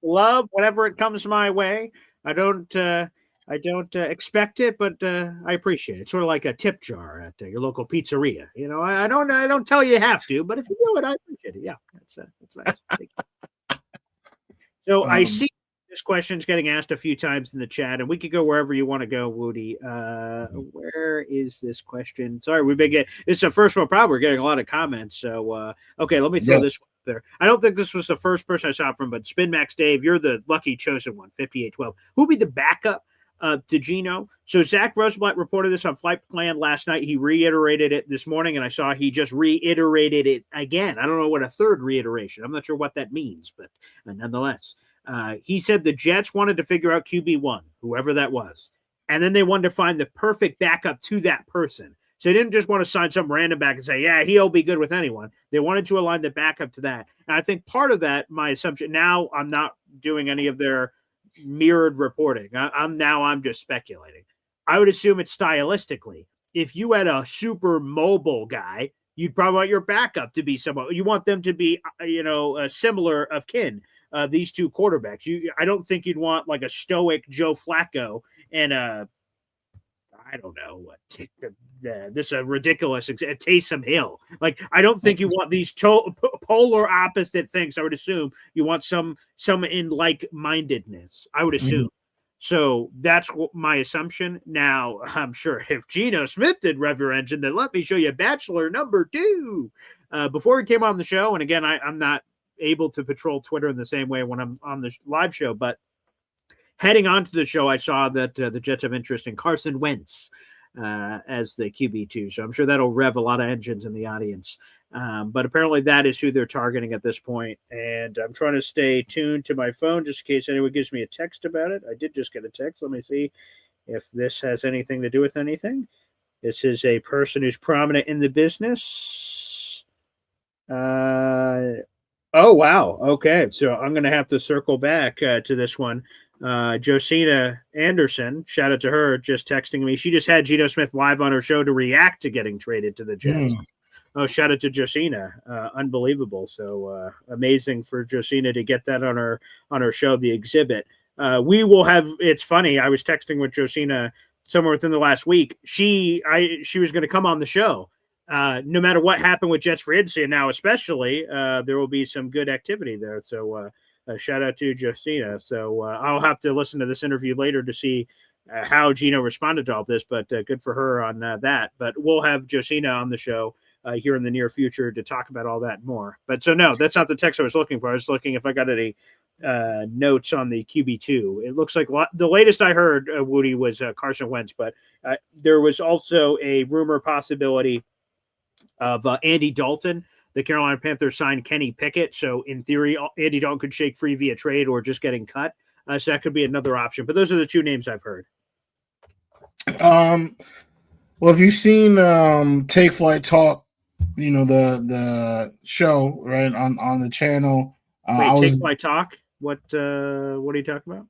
Love whenever it comes my way. I don't expect it, but I appreciate it. It's sort of like a tip jar at your local pizzeria. I don't tell you have to, but if you do it, I appreciate it. Yeah, that's nice. So I see this question's getting asked a few times in the chat, and we could go wherever you want to go, Wudi. Where is this question? Sorry, it's the first one. Probably we're getting a lot of comments. So okay, let me throw this one up there. I don't think this was the first person I saw from, but Spin Max Dave, you're the lucky chosen one. 5812. Who'll be the backup to Geno? So Zach Rosenblatt reported this on Flight Plan last night. He reiterated it this morning, and I saw he just reiterated it again. I don't know what a third reiteration. I'm not sure what that means, but nonetheless, he said the Jets wanted to figure out QB1, whoever that was, and then they wanted to find the perfect backup to that person. So they didn't just want to sign some random back and say, yeah, he'll be good with anyone. They wanted to align the backup to that. And I think part of that, my assumption, now I'm not doing any of their mirrored reporting. I'm just speculating. I would assume it's stylistically. If you had a super mobile guy, you'd probably want your backup to be someone. You want them to be, similar of kin. These two quarterbacks. I don't think you'd want like a stoic Joe Flacco and I don't know what. This is a ridiculous Taysom Hill. Like, I don't think you want these polar opposite things. I would assume you want some in like-mindedness. I would assume. So that's my assumption. Now, I'm sure if Geno Smith did rev your engine, then let me show you Bachelor number 2. Before he came on the show, and again, I'm not able to patrol Twitter in the same way when I'm on the live show, but heading on to the show, I saw that the Jets have interest in Carson Wentz as the QB2. So I'm sure that'll rev a lot of engines in the audience. But apparently that is who they're targeting at this point. And I'm trying to stay tuned to my phone just in case anyone gives me a text about it. I did just get a text. Let me see if this has anything to do with anything. This is a person who's prominent in the business. Oh, wow. Okay. So I'm going to have to circle back to this one. Josina Anderson, shout out to her, just texting me. She just had Geno Smith live on her show to react to getting traded to the Jets. Oh, shout out to Josina. Unbelievable. So amazing for Josina to get that on her show, The Exhibit. We will have, it's funny, I was texting with Josina somewhere within the last week. She was going to come on the show. No matter what happened with Jets free agency, and now especially, there will be some good activity there. So shout out to Justina. So I'll have to listen to this interview later to see how Geno responded to all this, but good for her on that. But we'll have Justina on the show here in the near future to talk about all that and more. But so no, that's not the text I was looking for. I was looking if I got any notes on the QB2. It looks like the latest I heard, Wudi, was Carson Wentz, but there was also a rumor possibility of Andy Dalton. The Carolina Panthers signed Kenny Pickett. So in theory, Andy Dalton could shake free via trade or just getting cut. So that could be another option. But those are the two names I've heard. Well, if you've seen Take Flight Talk, the show, right, on the channel. Take Flight Talk? What are you talking about?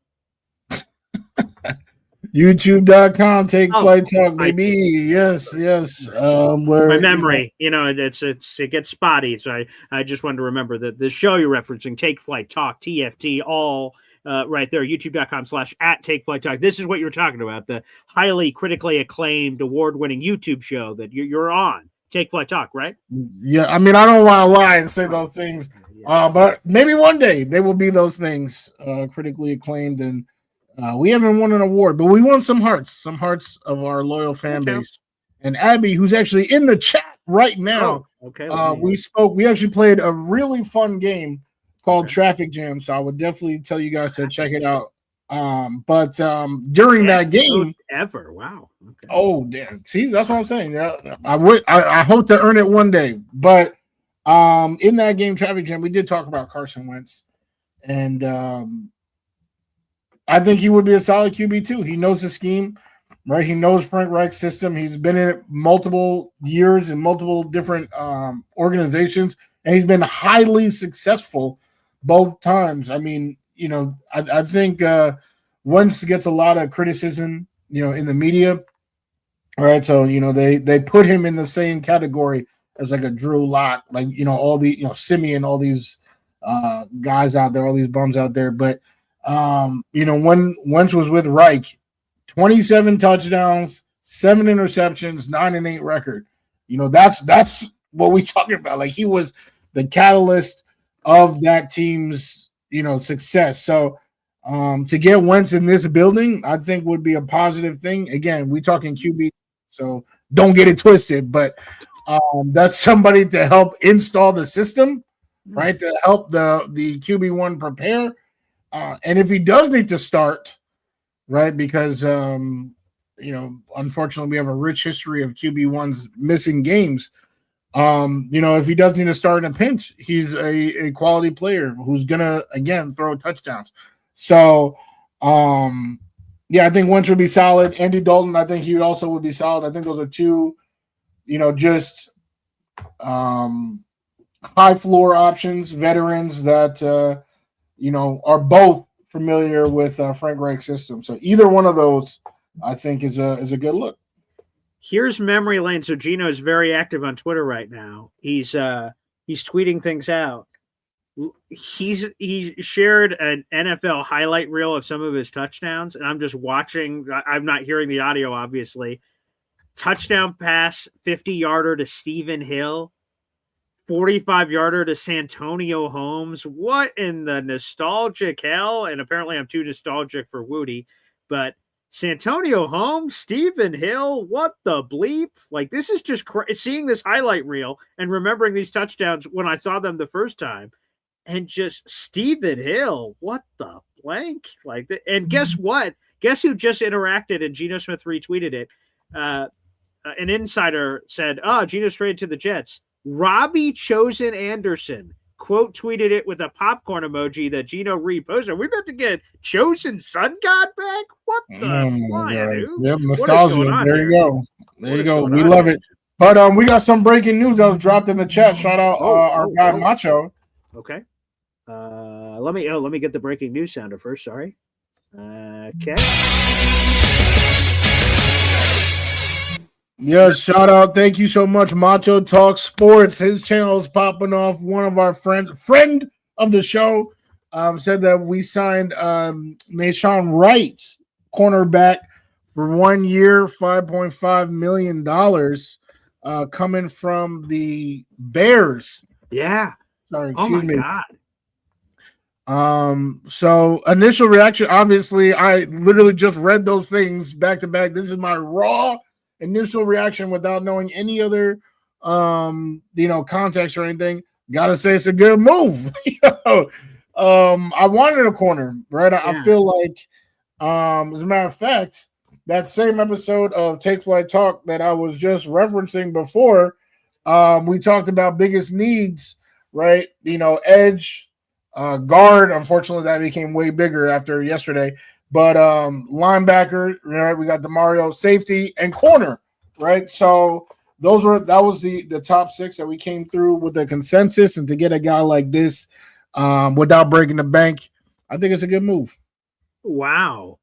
YouTube.com, Take Flight Talk, baby. Yes. My memory, it gets spotty. So I just wanted to remember that the show you're referencing, Take Flight Talk, TFT, all right there, youtube.com/@TakeFlightTalk. This is what you're talking about, the highly critically acclaimed, award-winning YouTube show that you're on. Take Flight Talk, right? Yeah, I mean, I don't want to lie and say those things, but maybe one day they will be those things, critically acclaimed, and we haven't won an award, but we won some hearts of our loyal fan base. And Abby, who's actually in the chat right now, we actually played a really fun game called Traffic Jam, so I would definitely tell you guys to check it out. But during that game, wow. Okay. Oh, damn. See, that's what I'm saying. Yeah, I hope to earn it one day. But in that game, Traffic Jam, we did talk about Carson Wentz, and I think he would be a solid QB too. He knows the scheme, right? He knows Frank Reich's system. He's been in it multiple years in multiple different organizations, and he's been highly successful both times. I mean, I think Wentz gets a lot of criticism, in the media. All right, so they put him in the same category as like a Drew Lock, like all the Simeon, all these guys out there, all these bums out there. But when Wentz was with Reich, 27 touchdowns, 7 interceptions, 9-8 record. That's what we talking about. Like, he was the catalyst of that team's success. So to get Wentz in this building, I think would be a positive thing. Again, we talking QB, so don't get it twisted, but that's somebody to help install the system, right? To help the QB1 prepare. And if he does need to start, right, because unfortunately we have a rich history of QB1s missing games. If he does need to start in a pinch, he's a quality player who's gonna again throw touchdowns. So I think Wentz would be solid. Andy Dalton, I think he also would be solid. I think those are two, just high floor options, veterans that are both familiar with Frank Reich's system. So either one of those, I think, is a good look. Here's memory lane. So Geno is very active on Twitter right now. He's tweeting things out. He shared an NFL highlight reel of some of his touchdowns, and I'm just watching. I'm not hearing the audio, obviously. Touchdown pass, 50-yarder to Stephen Hill, 45-yarder to Santonio Holmes. What in the nostalgic hell? And apparently I'm too nostalgic for Wudi, but Santonio Holmes, Stephen Hill, what the bleep? Like, this is just seeing this highlight reel and remembering these touchdowns when I saw them the first time. And just Stephen Hill, what the blank? And guess what? Guess who just interacted and Geno Smith retweeted it? An insider said, Geno's traded to the Jets. Robbie Chosen Anderson quote tweeted it with a popcorn emoji that Geno reposted. We're about to get Chosen Sun God back? What the dude? Yep, nostalgia. There you go. We love it. But we got some breaking news that was dropped in the chat. Shout out our guy Macho. Okay. Let me get the breaking news sounder first. Sorry. Okay. Yes, shout out. Thank you so much. Macho Talk Sports. His channel is popping off. One of our friend of the show, said that we signed Nashawn Wright, cornerback, for 1 year, $5.5 million, coming from the Bears. Yeah. Sorry, Oh excuse my me. God. So initial reaction, obviously, I literally just read those things back to back. This is my raw initial reaction without knowing any other context or anything. Gotta say it's a good move. I wanted a corner, right? I feel like as a matter of fact, that same episode of Take Flight Talk that I was just referencing before, we talked about biggest needs, right? Edge, guard. Unfortunately, that became way bigger after yesterday. But linebacker, right? We got DeMario, safety, and corner, right? So that was the top six that we came through with a consensus, and to get a guy like this without breaking the bank, I think it's a good move. Wow.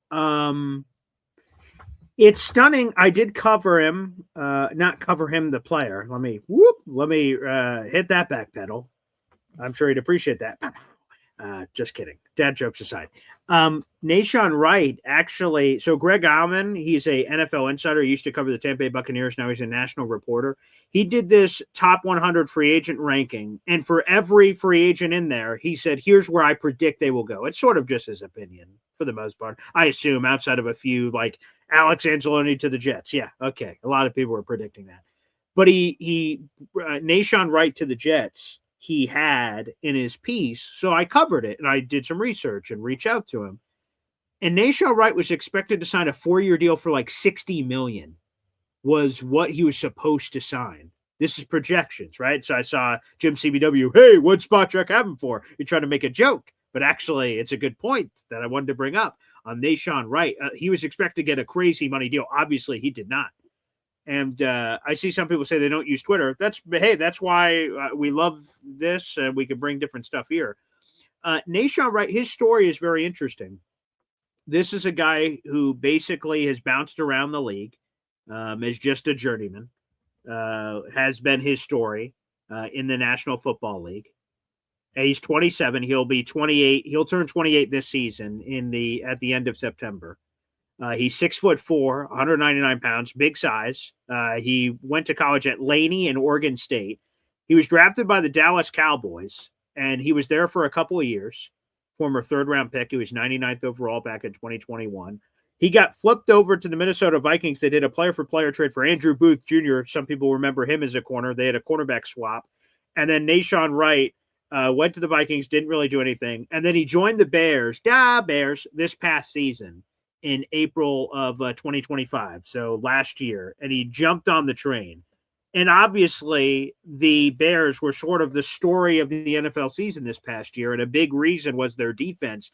It's stunning. I did cover him, not cover him, the player. Let me hit that back pedal. I'm sure he'd appreciate that. Just kidding. Dad jokes aside. Nashawn Wright, actually, so Greg Alman, he's a NFL insider. He used to cover the Tampa Bay Buccaneers. Now he's a national reporter. He did this top 100 free agent ranking. And for every free agent in there, he said, here's where I predict they will go. It's sort of just his opinion for the most part. I assume outside of a few like Alex Anzalone to the Jets. Yeah. Okay. A lot of people are predicting that. But he Nashawn Wright to the Jets, he had in his piece. So I covered it and I did some research and reached out to him. And Nashawn Wright was expected to sign a 4-year deal for like $60 million was what he was supposed to sign. This is projections, right? So I saw Jim CBW, hey, what spot check have him for? You're trying to make a joke. But actually, it's a good point that I wanted to bring up on Nashawn Wright. He was expected to get a crazy money deal. Obviously, he did not. And I see some people say they don't use Twitter. That's why we love this. We can bring different stuff here. Nashawn Wright, his story is very interesting. This is a guy who basically has bounced around the league, is just a journeyman, has been his story in the National Football League. He's 27. He'll be 28. He'll turn 28 this season at the end of September. He's 6'4", 199 pounds, big size. He went to college at Laney and Oregon State. He was drafted by the Dallas Cowboys, and he was there for a couple of years. Former third-round pick. He was 99th overall back in 2021. He got flipped over to the Minnesota Vikings. They did a player-for-player trade for Andrew Booth Jr. Some people remember him as a corner. They had a cornerback swap. And then Nashawn Wright went to the Vikings, didn't really do anything. And then he joined the Bears, this past season in April of 2025, so last year. And he jumped on the train. And obviously, the Bears were sort of the story of the NFL season this past year. And a big reason was their defense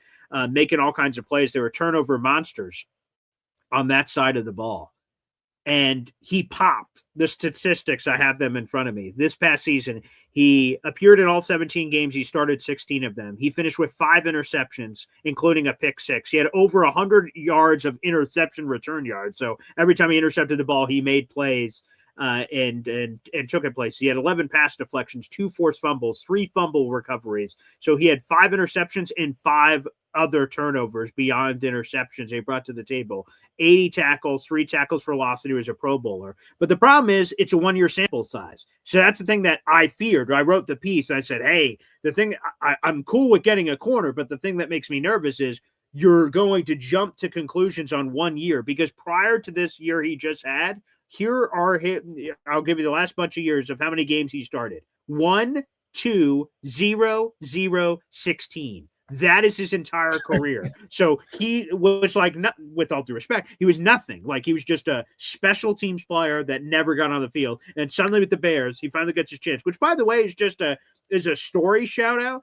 making all kinds of plays. They were turnover monsters on that side of the ball. And he popped. The statistics, I have them in front of me. This past season, he appeared in all 17 games. He started 16 of them. He finished with 5 interceptions, including a pick 6. He had over 100 yards of interception return yards. So every time he intercepted the ball, he made plays. And took it place. He had 11 pass deflections, 2 forced fumbles, 3 fumble recoveries. So he had 5 interceptions and 5 other turnovers beyond interceptions he brought to the table. 80 tackles, 3 tackles for loss, and he was a Pro Bowler. But the problem is it's a 1-year sample size. So that's the thing that I feared. I wrote the piece. I said, hey, the thing I'm cool with getting a corner, but the thing that makes me nervous is you're going to jump to conclusions on 1 year, because prior to this year he just had, here are I'll give you the last bunch of years of how many games he started. 1, 2, 0, 0, 16. That is his entire career. So he was like, with all due respect, he was nothing. Like, he was just a special teams player that never got on the field. And suddenly with the Bears, he finally gets his chance, which, by the way, is just a story shout out.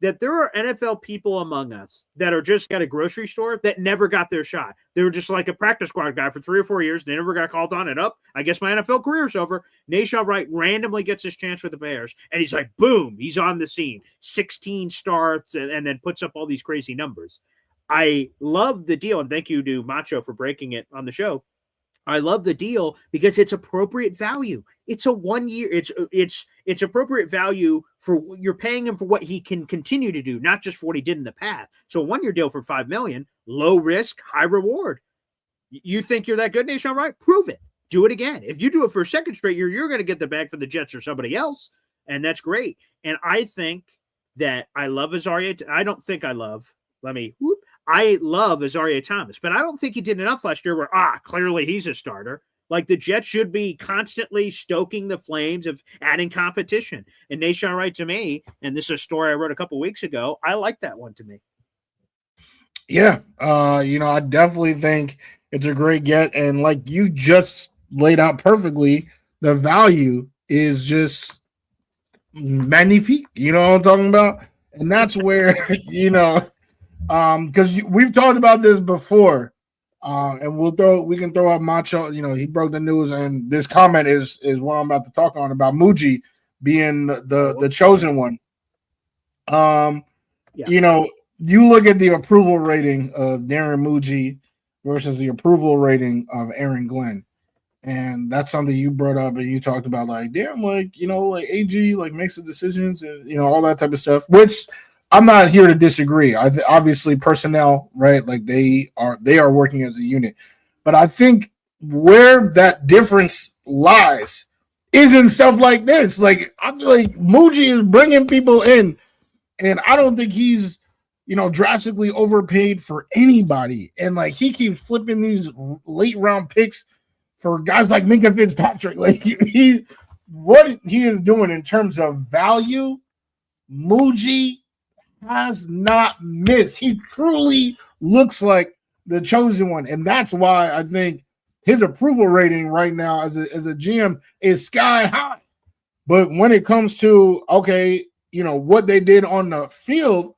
that there are NFL people among us that are just at a grocery store that never got their shot. They were just like a practice squad guy for 3 or 4 years. They never got called on it. I guess my NFL career's over. Nahshon Wright randomly gets his chance with the Bears, and he's like, boom, he's on the scene. 16 starts and then puts up all these crazy numbers. I love the deal, and thank you to Macho for breaking it on the show. I love the deal because it's appropriate value. It's a 1 year. It's appropriate value for you're paying him for what he can continue to do, not just for what he did in the past. So a 1 year deal for $5 million, low risk, high reward. You think you're that good, Nahshon Wright? Prove it. Do it again. If you do it for a second straight year, you're going to get the bag for the Jets or somebody else, and that's great. And I think that I love Azaria. I don't think I love. I love Azaria Thomas, but I don't think he did enough last year where, clearly he's a starter. Like the Jets should be constantly stoking the flames of adding competition. And Nahshon Wright to me, and this is a story I wrote a couple weeks ago, I like that one to me. Yeah. I definitely think it's a great get. And like you just laid out perfectly, the value is just magnifique. You know what I'm talking about? And that's where, because we've talked about this before, and we can throw out Macho. He broke the news, and this comment is what I'm about to talk on about Muji being the chosen one. You look at the approval rating of Darren Muji versus the approval rating of Aaron Glenn, and that's something you brought up and you talked about, like, damn, like AG like makes the decisions and all that type of stuff, which I'm not here to disagree. Obviously personnel, right? Like they are working as a unit, but I think where that difference lies is in stuff like this. Like I feel like Muji is bringing people in, and I don't think he's drastically overpaid for anybody. And like he keeps flipping these late round picks for guys like Minka Fitzpatrick. Like what he is doing in terms of value, Muji has not missed. He truly looks like the chosen one, and that's why I think his approval rating right now as a GM is sky high. But when it comes to what they did on the field,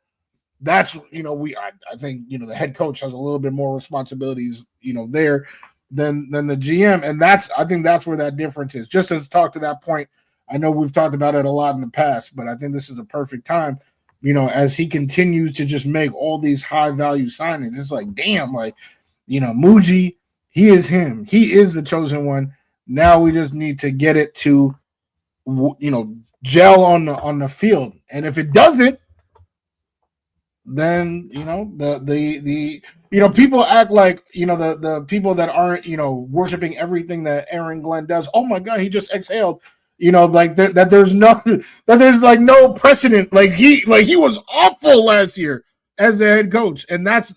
that's I think the head coach has a little bit more responsibilities there than the GM, and I think that's where that difference is. Just as talk to that point, I know we've talked about it a lot in the past, but I think this is a perfect time. As he continues to just make all these high value signings, it's like, damn, like, Muji, he is him. He is the chosen one. Now we just need to get it to, gel on the field. And if it doesn't, then, the people act like, the people that aren't, worshiping everything that Aaron Glenn does. Oh my God, he just exhaled. Like that there's like no precedent. Like he was awful last year as the head coach. And that's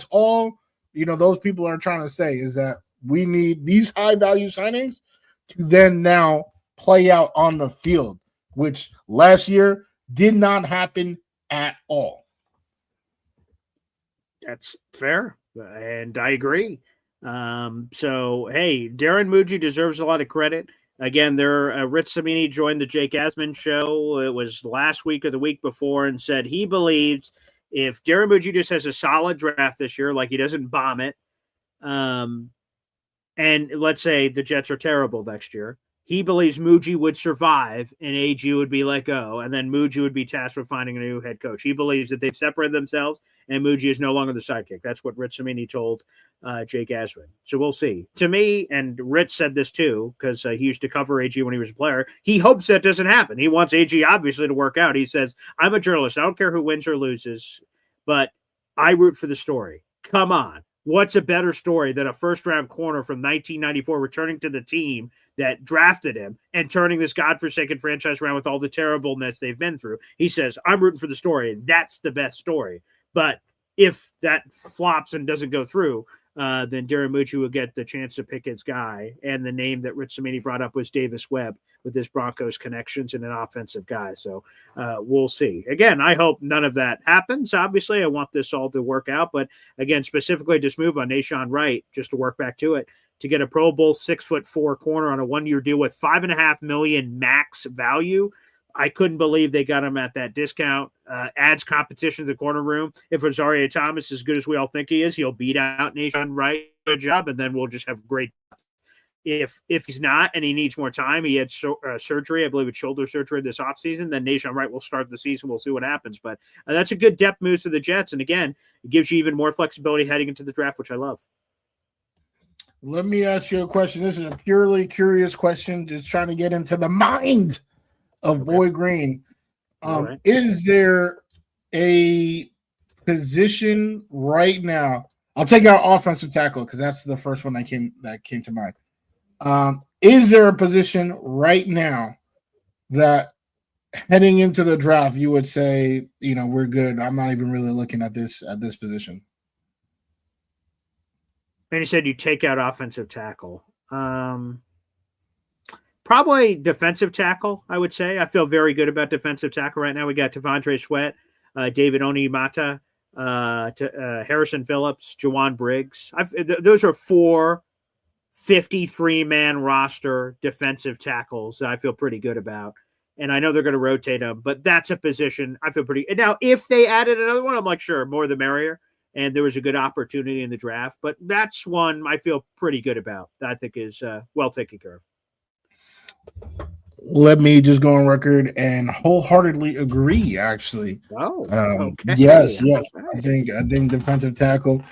all, those people are trying to say is that we need these high value signings to then now play out on the field, which last year did not happen at all. That's fair. And I agree. So, hey, Darren Muji deserves a lot of credit. Again, Rich Cimini joined the Jake Asman show. It was last week or the week before, and said he believes if Darren Muji just has a solid draft this year, like he doesn't bomb it, and let's say the Jets are terrible next year, he believes Muji would survive and AG would be let go, and then Muji would be tasked with finding a new head coach. He believes that they've separated themselves and Muji is no longer the sidekick. That's what Rich Cimini told Jake Asman. So we'll see. To me, and Rich said this too, because he used to cover AG when he was a player, he hopes that doesn't happen. He wants AG obviously to work out. He says, I'm a journalist. I don't care who wins or loses, but I root for the story. Come on. What's a better story than a first-round corner from 1994 returning to the team that drafted him and turning this godforsaken franchise around with all the terribleness they've been through? He says, I'm rooting for the story. That's the best story. But if that flops and doesn't go through, then Darren Muji will get the chance to pick his guy. And the name that Rich Cimini brought up was Davis Webb with his Broncos connections and an offensive guy. So we'll see. Again, I hope none of that happens. Obviously, I want this all to work out. But again, specifically just move on Nahshon Wright, just to work back to it, to get a Pro Bowl 6'4" corner on a 1 year deal with $5.5 million max value. I couldn't believe they got him at that discount. adds competition to the corner room. If Rosario Thomas is as good as we all think he is, he'll beat out Nation Wright. Good job, and then we'll just have great. If he's not and he needs more time, he had surgery, I believe it's shoulder surgery this offseason, then Nation Wright will start the season. We'll see what happens. But that's a good depth move to the Jets. And again, it gives you even more flexibility heading into the draft, which I love. Let me ask you a question. This is a purely curious question, just trying to get into the mind of Boy Green. Right. Is there a position right now? I'll take out offensive tackle because that's the first one that came to mind. Is there a position right now that heading into the draft you would say, we're good? I'm not even really looking at this position. And you said you take out offensive tackle. Probably defensive tackle, I would say. I feel very good about defensive tackle right now. We got Devondre Sweat, David Onyemata, Harrison Phillips, Jawan Briggs. Those are 4 53-man roster defensive tackles that I feel pretty good about. And I know they're going to rotate them, but that's a position I feel pretty. And now, if they added another one, I'm like, sure, more the merrier. And there was a good opportunity in the draft, but that's one I feel pretty good about that I think is well taken care of. Let me just go on record and wholeheartely agree, actually. Oh, okay. Yes. I think defensive tackle.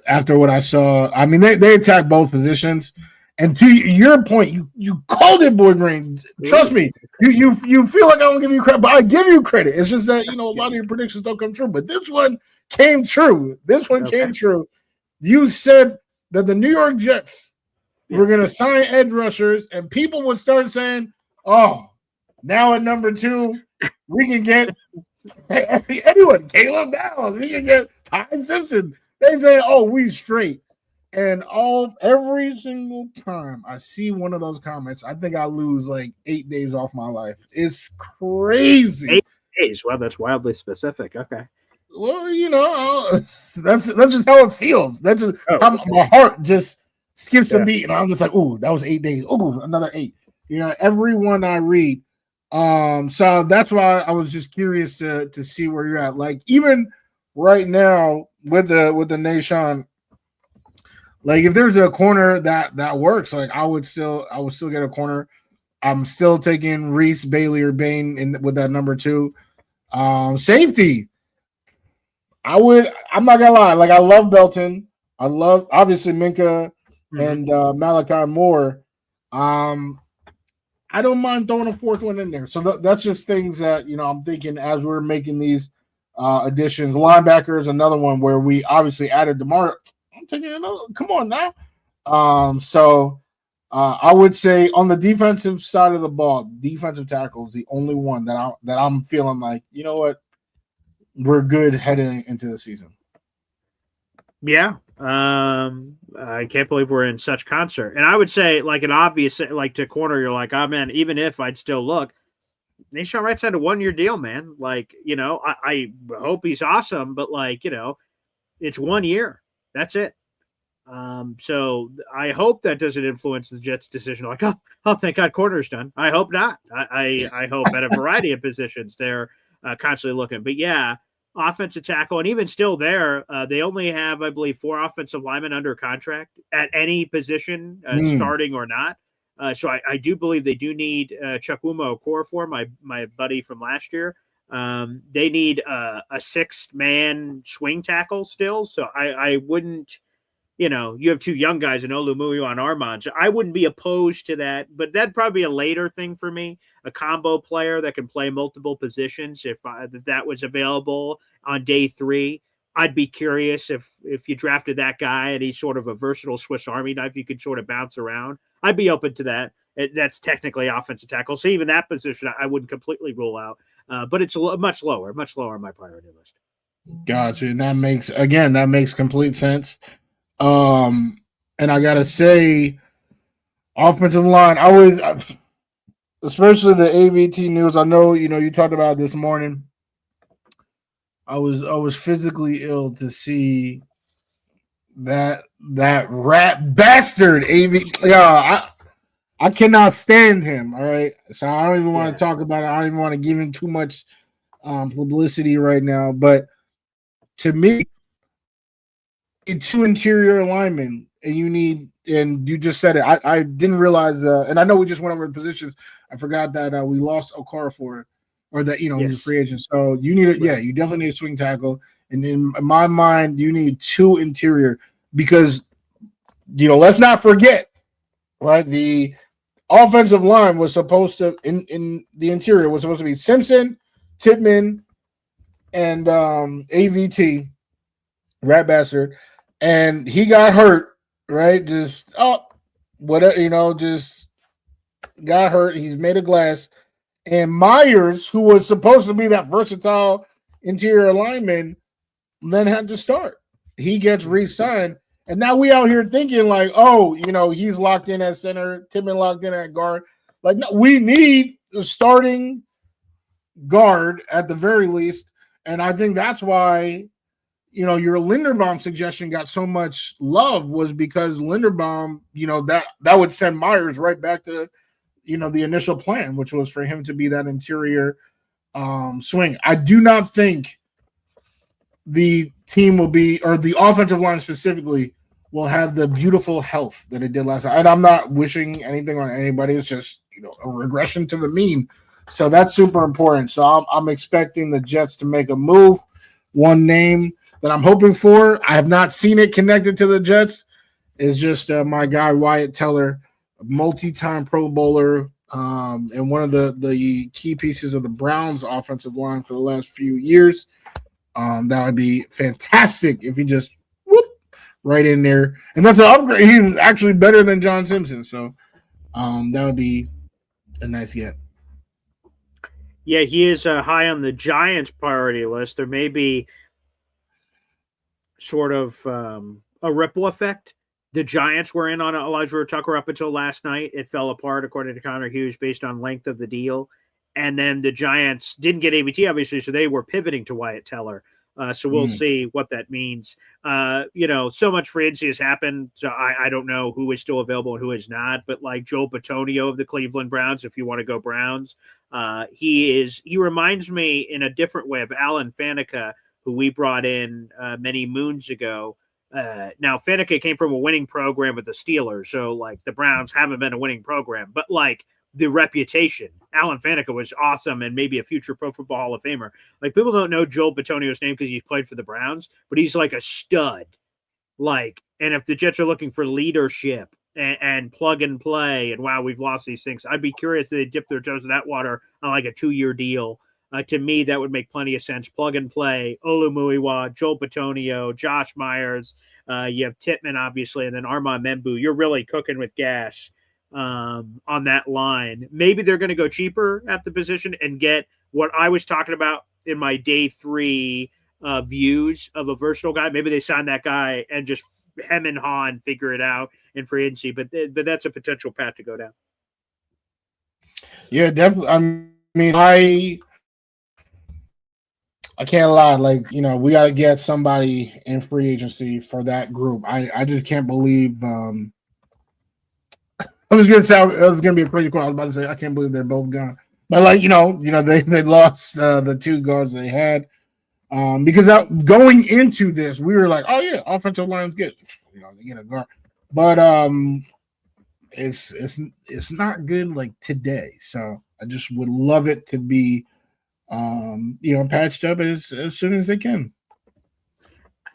After what I saw, I mean, they attack both positions. And to your point, you called it, Boy Green. Trust me, you feel like I don't give you credit, but I give you credit. It's just that, a lot of your predictions don't come true. But this one came true. Came true. You said that the New York Jets were going to sign edge rushers, and people would start saying, oh, now at number 2, we can get anyone, Caleb Downs, we can get Ty Simpson. They say, oh, we straight. And every single time I see one of those comments, I think I lose like 8 days off my life. It's crazy. 8 days? Well, that's wildly specific. Okay. Well, that's just how it feels. That's just how my heart just skips a beat, and I'm just like, ooh, that was 8 days. Ooh, another 8. Everyone I read. So that's why I was just curious to see where you're at. Like, even right now with the Nation. Like, if there's a corner that works, like I would still get a corner. I'm still taking Reese, Bailey, or Bain with that number 2. Safety. I'm not gonna lie. Like, I love Belton. I love obviously Minka and Malachi Moore. I don't mind throwing a 4th one in there. So that's just things that I'm thinking as we're making these additions. Linebacker is another one where we obviously added DeMar. I'm taking another. Come on now. So I would say on the defensive side of the ball, defensive tackle is the only one that I'm feeling like, you know what, we're good heading into the season. Yeah. I can't believe we're in such concert. And I would say, like, an obvious, like, to corner, you're like, oh man, even if I'd still look, Nation Wright's had a 1-year deal, man. Like, I hope he's awesome, but like, it's 1 year. That's it. So I hope that doesn't influence the Jets' decision. Like, oh, thank God corner's done. I hope not. I hope at a variety of positions they're constantly looking. But yeah, offensive tackle, and even still there, they only have, I believe, 4 offensive linemen under contract at any position, starting or not. So I do believe they do need Chukwuma Okorafor, my buddy from last year. They need a 6-man swing tackle still. So I wouldn't, you have 2 young guys in Olumuyiwa and Armand. So I wouldn't be opposed to that, but that'd probably be a later thing for me. A combo player that can play multiple positions. If that was available on day 3, I'd be curious if you drafted that guy and he's sort of a versatile Swiss Army knife, you could sort of bounce around. I'd be open to that. That's technically offensive tackle. So even that position, I wouldn't completely rule out. But it's much lower on my priority list. Gotcha. And that makes complete sense. And I gotta say, offensive line, I would, especially the AVT news. I know you talked about it this morning. I was physically ill to see that rat bastard AV. I cannot stand him. All right, so I don't even want to talk about it. I don't even want to give him too much publicity right now. But to me, two interior linemen, and you just said it. I didn't realize, and I know we just went over the positions. I forgot that we lost Okafor, or that he's a Yes. free agent. So you need it. Yeah, you definitely need a swing tackle, and in my mind, you need two interior because let's not forget, right? The offensive line was supposed to in the interior was supposed to be Simpson, Titman, and AVT, Rat Bastard, and he got hurt, right? Just just got hurt. He's made of glass. And Myers, who was supposed to be that versatile interior lineman, then had to start. He gets re-signed. And now we out here thinking like, he's locked in at center, Timmon locked in at guard. Like, no, we need a starting guard at the very least. And I think that's why, your Linderbaum suggestion got so much love was because Linderbaum, that would send Myers right back to, the initial plan, which was for him to be that interior swing. I do not think the team will be, or the offensive line specifically, will have the beautiful health that it did last night. And I'm not wishing anything on anybody. It's just, a regression to the mean. So that's super important. So I'm expecting the Jets to make a move. One name that I'm hoping for, I have not seen it connected to the Jets, is just my guy Wyatt Teller, multi-time Pro Bowler, and one of the key pieces of the Browns offensive line for the last few years. That would be fantastic if he just right in there. And that's an upgrade. He's actually better than John Simpson. So that would be a nice get. Yeah, he is high on the Giants' priority list. There may be sort of a ripple effect. The Giants were in on Elijah Tucker up until last night. It fell apart, according to Connor Hughes, based on length of the deal. And then the Giants didn't get AVT, obviously, so they were pivoting to Wyatt Teller. So we'll see what that means. So much free agency has happened. So I don't know who is still available and who is not. But like Joe Bitonio of the Cleveland Browns, if you want to go Browns, he reminds me in a different way of Alan Faneca, who we brought in many moons ago. Now Faneca came from a winning program with the Steelers, so like the Browns haven't been a winning program, but like the reputation, Alan Faneca was awesome and maybe a future Pro Football Hall of Famer. Like people don't know Joel Bitonio's name because he's played for the Browns, but he's like a stud. Like, and if the Jets are looking for leadership and plug and play, and wow, we've lost these things, I'd be curious if they dip their toes in that water on like a 2-year deal. To me, that would make plenty of sense. Plug and play, Olumuyiwa, Joel Bitonio, Josh Myers. You have Titman, obviously, and then Armand Membu. You're really cooking with gas on that line. Maybe they're going to go cheaper at the position and get what I was talking about in my day 3 views of a versatile guy. Maybe they sign that guy and just hem and haw and figure it out in free agency. But that's a potential path to go down. Yeah, definitely. I mean, I can't lie. Like, we got to get somebody in free agency for that group. I just can't believe. I was going to say it was going to be a crazy quote. I was about to say I can't believe they're both gone. But like they lost the 2 guards they had because going into this we were like, oh yeah, offensive line's good. They get a guard, but it's not good like today. So I just would love it to be. Patched up as soon as they can.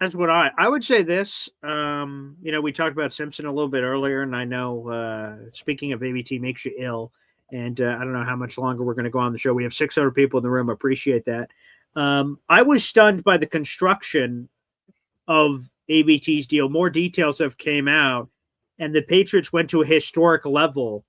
That's what I would say this. We talked about Simpson a little bit earlier, and I know speaking of ABT makes you ill, and I don't know how much longer we're going to go on the show. We have 600 people in the room. Appreciate that. I was stunned by the construction of ABT's deal. More details have came out, and the Patriots went to a historic level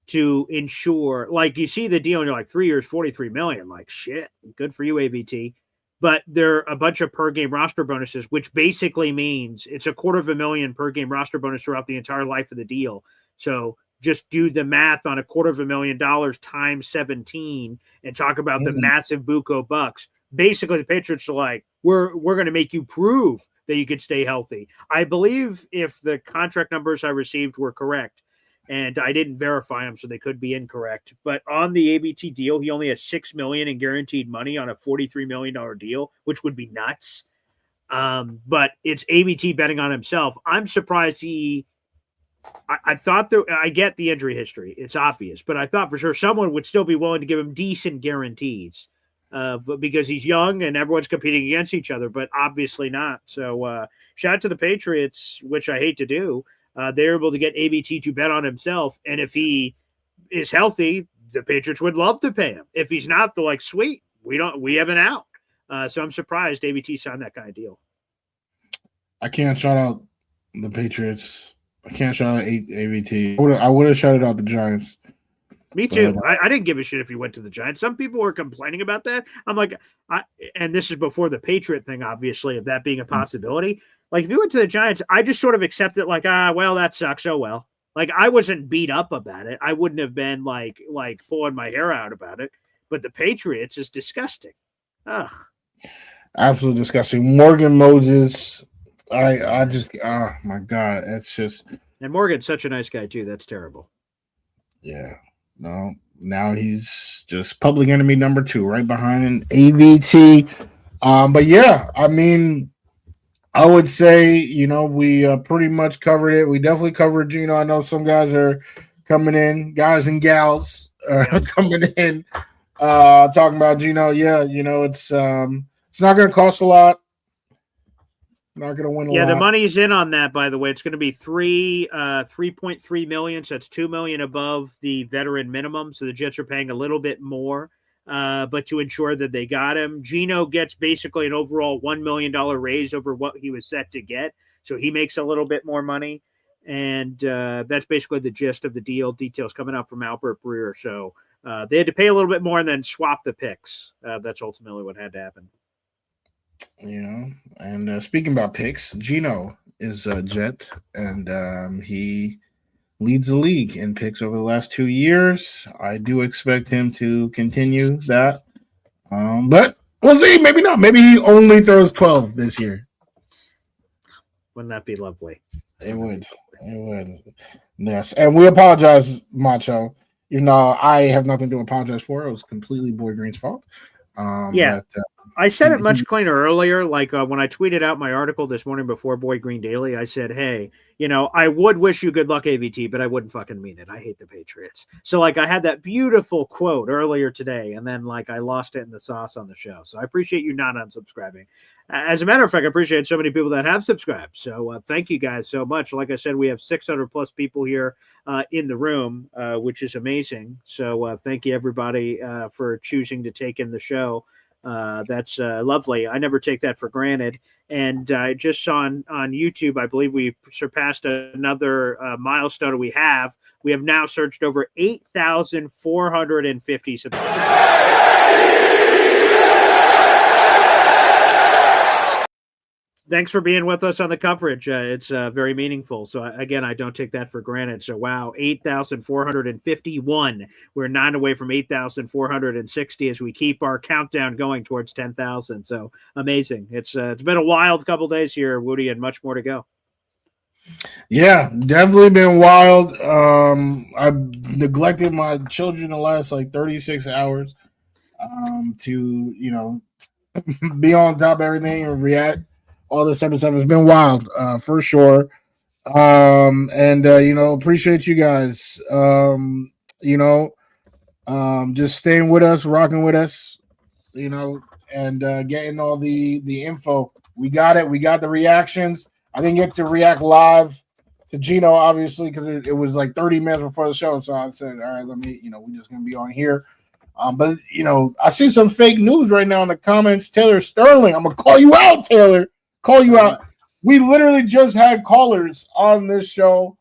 to ensure, like, you see the deal and you're like, 3 years, $43 million. Like, shit, good for you, AVT. But there are a bunch of per game roster bonuses, which basically means it's $250,000 per game roster bonus throughout the entire life of the deal. So just do the math on $250,000 times 17 and talk about the massive buco bucks. Basically, the Patriots are like, we're going to make you prove that you could stay healthy. I believe if the contract numbers I received were correct, and I didn't verify them, so they could be incorrect. But on the AVT deal, he only has $6 million in guaranteed money on a $43 million deal, which would be nuts. But it's AVT betting on himself. I'm surprised I thought I get the injury history. It's obvious, but I thought for sure someone would still be willing to give him decent guarantees because he's young and everyone's competing against each other, but obviously not. So shout out to the Patriots, which I hate to do. They're able to get AVT to bet on himself. And if he is healthy, the Patriots would love to pay him. If he's not, they're like, sweet, we have an out. So I'm surprised AVT signed that kind of deal. I can't shout out the Patriots. I can't shout out AVT. I would have shouted out the Giants. Me too. I didn't give a shit if he went to the Giants. Some people were complaining about that. I'm like, and this is before the Patriot thing, obviously, of that being a possibility. Like, if you went to the Giants, I just sort of accept it like, well, that sucks. Oh, well. Like, I wasn't beat up about it. I wouldn't have been, like pulling my hair out about it. But the Patriots is disgusting. Ugh. Absolutely disgusting. Morgan Moses, I just, oh, my God. It's just. And Morgan's such a nice guy, too. That's terrible. Yeah. No, now he's just public enemy number 2, right behind AVT. But, yeah, I mean, I would say, we pretty much covered it. We definitely covered Geno. I know some guys are coming in, guys and gals coming in, talking about Geno. Yeah, it's not going to cost a lot. Not going to win a lot. Yeah, the money's in on that, by the way. It's going to be $3.3 million, so that's $2 million above the veteran minimum. So the Jets are paying a little bit more. But to ensure that they got him, Geno gets basically an overall $1 million raise over what he was set to get. So he makes a little bit more money. And that's basically the gist of the deal. Details coming up from Albert Breer. So they had to pay a little bit more and then swap the picks. That's ultimately what had to happen. And speaking about picks, Geno is a Jet, and he leads the league in picks over the last 2 years. I do expect him to continue that. But we'll see. Maybe not. Maybe he only throws 12 this year. Wouldn't that be lovely? It would. Yes. And we apologize, Macho. I have nothing to apologize for. It was completely Boy Green's fault. Yeah. But, I said it much cleaner earlier. Like when I tweeted out my article this morning before Boy Green Daily, I said, hey, I would wish you good luck, AVT, but I wouldn't fucking mean it. I hate the Patriots. So I had that beautiful quote earlier today, and then I lost it in the sauce on the show. So I appreciate you not unsubscribing. As a matter of fact, I appreciate so many people that have subscribed. So thank you guys so much. Like I said, we have 600 plus people here in the room, which is amazing. So thank you, everybody, for choosing to take in the show. That's lovely. I never take that for granted. And I just saw on YouTube, I believe we surpassed another milestone we have. We have now searched over 8,450 subscribers. Thanks for being with us on the coverage. It's very meaningful. So, again, I don't take that for granted. So, wow, 8,451. We're 9 away from 8,460 as we keep our countdown going towards 10,000. So, amazing. It's been a wild couple days here, Wudi, and much more to go. Yeah, definitely been wild. I've neglected my children the last 36 hours to, be on top of everything and react. All this type of stuff has been wild, for sure. Appreciate you guys. Just staying with us, rocking with us, and getting all the info. We got it. We got the reactions. I didn't get to react live to Geno, obviously, because it was 30 minutes before the show. So I said, all right, we're just going to be on here. But I see some fake news right now in the comments. Taylor Sterling, I'm going to call you out, Taylor. Call you out. We literally just had callers on this show.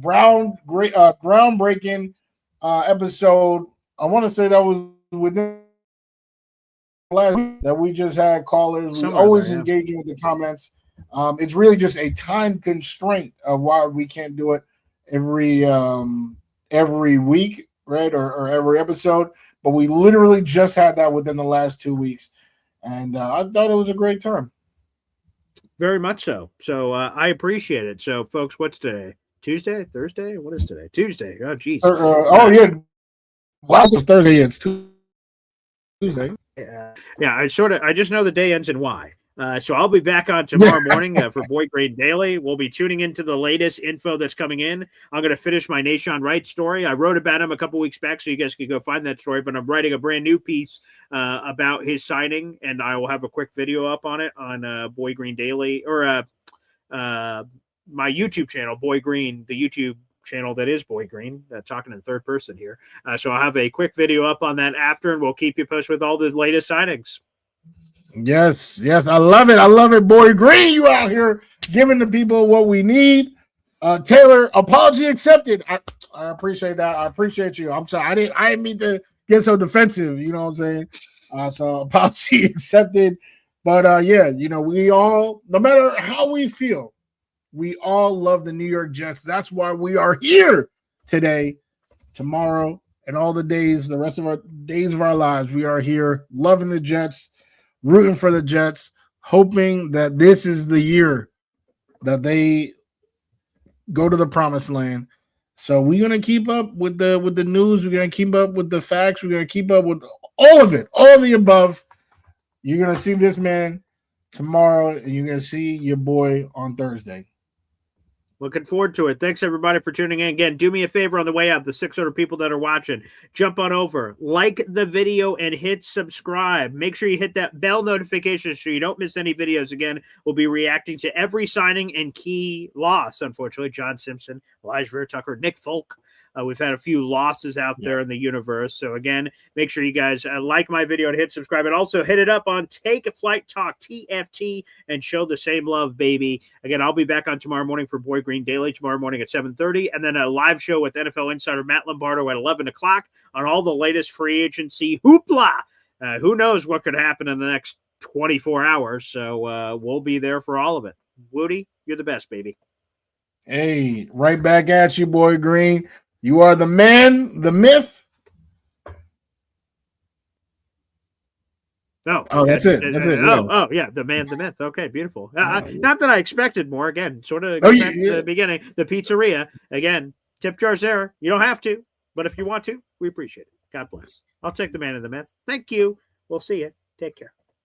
Groundbreaking episode. I want to say that was within last week that we just had callers. We always engaging with the comments. It's really just a time constraint of why we can't do it every week, right? Or every episode. But we literally just had that within the last 2 weeks. And I thought it was a great time. Very much so. So I appreciate it. So, folks, what's today? Tuesday, Thursday. What is today? Tuesday. Oh, geez. Oh yeah, last of Thursday. It's Tuesday. Yeah. I just know the day ends in Y. So I'll be back on tomorrow morning for Boyd Green Daily. We'll be tuning into the latest info that's coming in. I'm going to finish my Nashon Wright story. I wrote about him a couple weeks back, so you guys can go find that story. But I'm writing a brand new piece about his signing, and I will have a quick video up on it on Boyd Green Daily or my YouTube channel, Boyd Green, the YouTube channel that is Boyd Green, talking in third person here. So I'll have a quick video up on that after, and we'll keep you posted with all the latest signings. Yes, I love it, Boyd Green. You out here giving the people what we need. Taylor, apology accepted. I appreciate that. I appreciate you. I'm sorry, I didn't mean to get so defensive. You know what I'm saying? So apology accepted. But yeah, we all, no matter how we feel, we all love the New York Jets. That's why we are here today, tomorrow, and all the days, the rest of our days of our lives. We are here loving the Jets, rooting for the Jets, hoping that this is the year that they go to the promised land. So we're gonna keep up with the news. We're gonna keep up with the facts. We're gonna keep up with all of it, all of the above. You're gonna see this man tomorrow, and you're gonna see your boy on Thursday. Looking forward to it. Thanks, everybody, for tuning in. Again, do me a favor on the way out, the 600 people that are watching. Jump on over, like the video, and hit subscribe. Make sure you hit that bell notification so you don't miss any videos. Again, we'll be reacting to every signing and key loss. Unfortunately, John Simpson, Elijah Vera Tucker, Nick Folk. We've had a few losses out there in the universe. So, again, make sure you guys like my video and hit subscribe. And also hit it up on Take a Flight Talk, TFT, and show the same love, baby. Again, I'll be back on tomorrow morning for Boyd Green Daily, tomorrow morning at 7:30. And then a live show with NFL insider Matt Lombardo at 11 o'clock on all the latest free agency hoopla. Who knows what could happen in the next 24 hours. So we'll be there for all of it. Wudi, you're the best, baby. Hey, right back at you, Boyd Green. You are the man, the myth. That's it. That's it. Yeah. Yeah, the man, the myth. Okay, beautiful. Not that I expected more. Again, sort of back to the beginning. The pizzeria. Again, tip jars there. You don't have to, but if you want to, we appreciate it. God bless. I'll take the man and the myth. Thank you. We'll see you. Take care.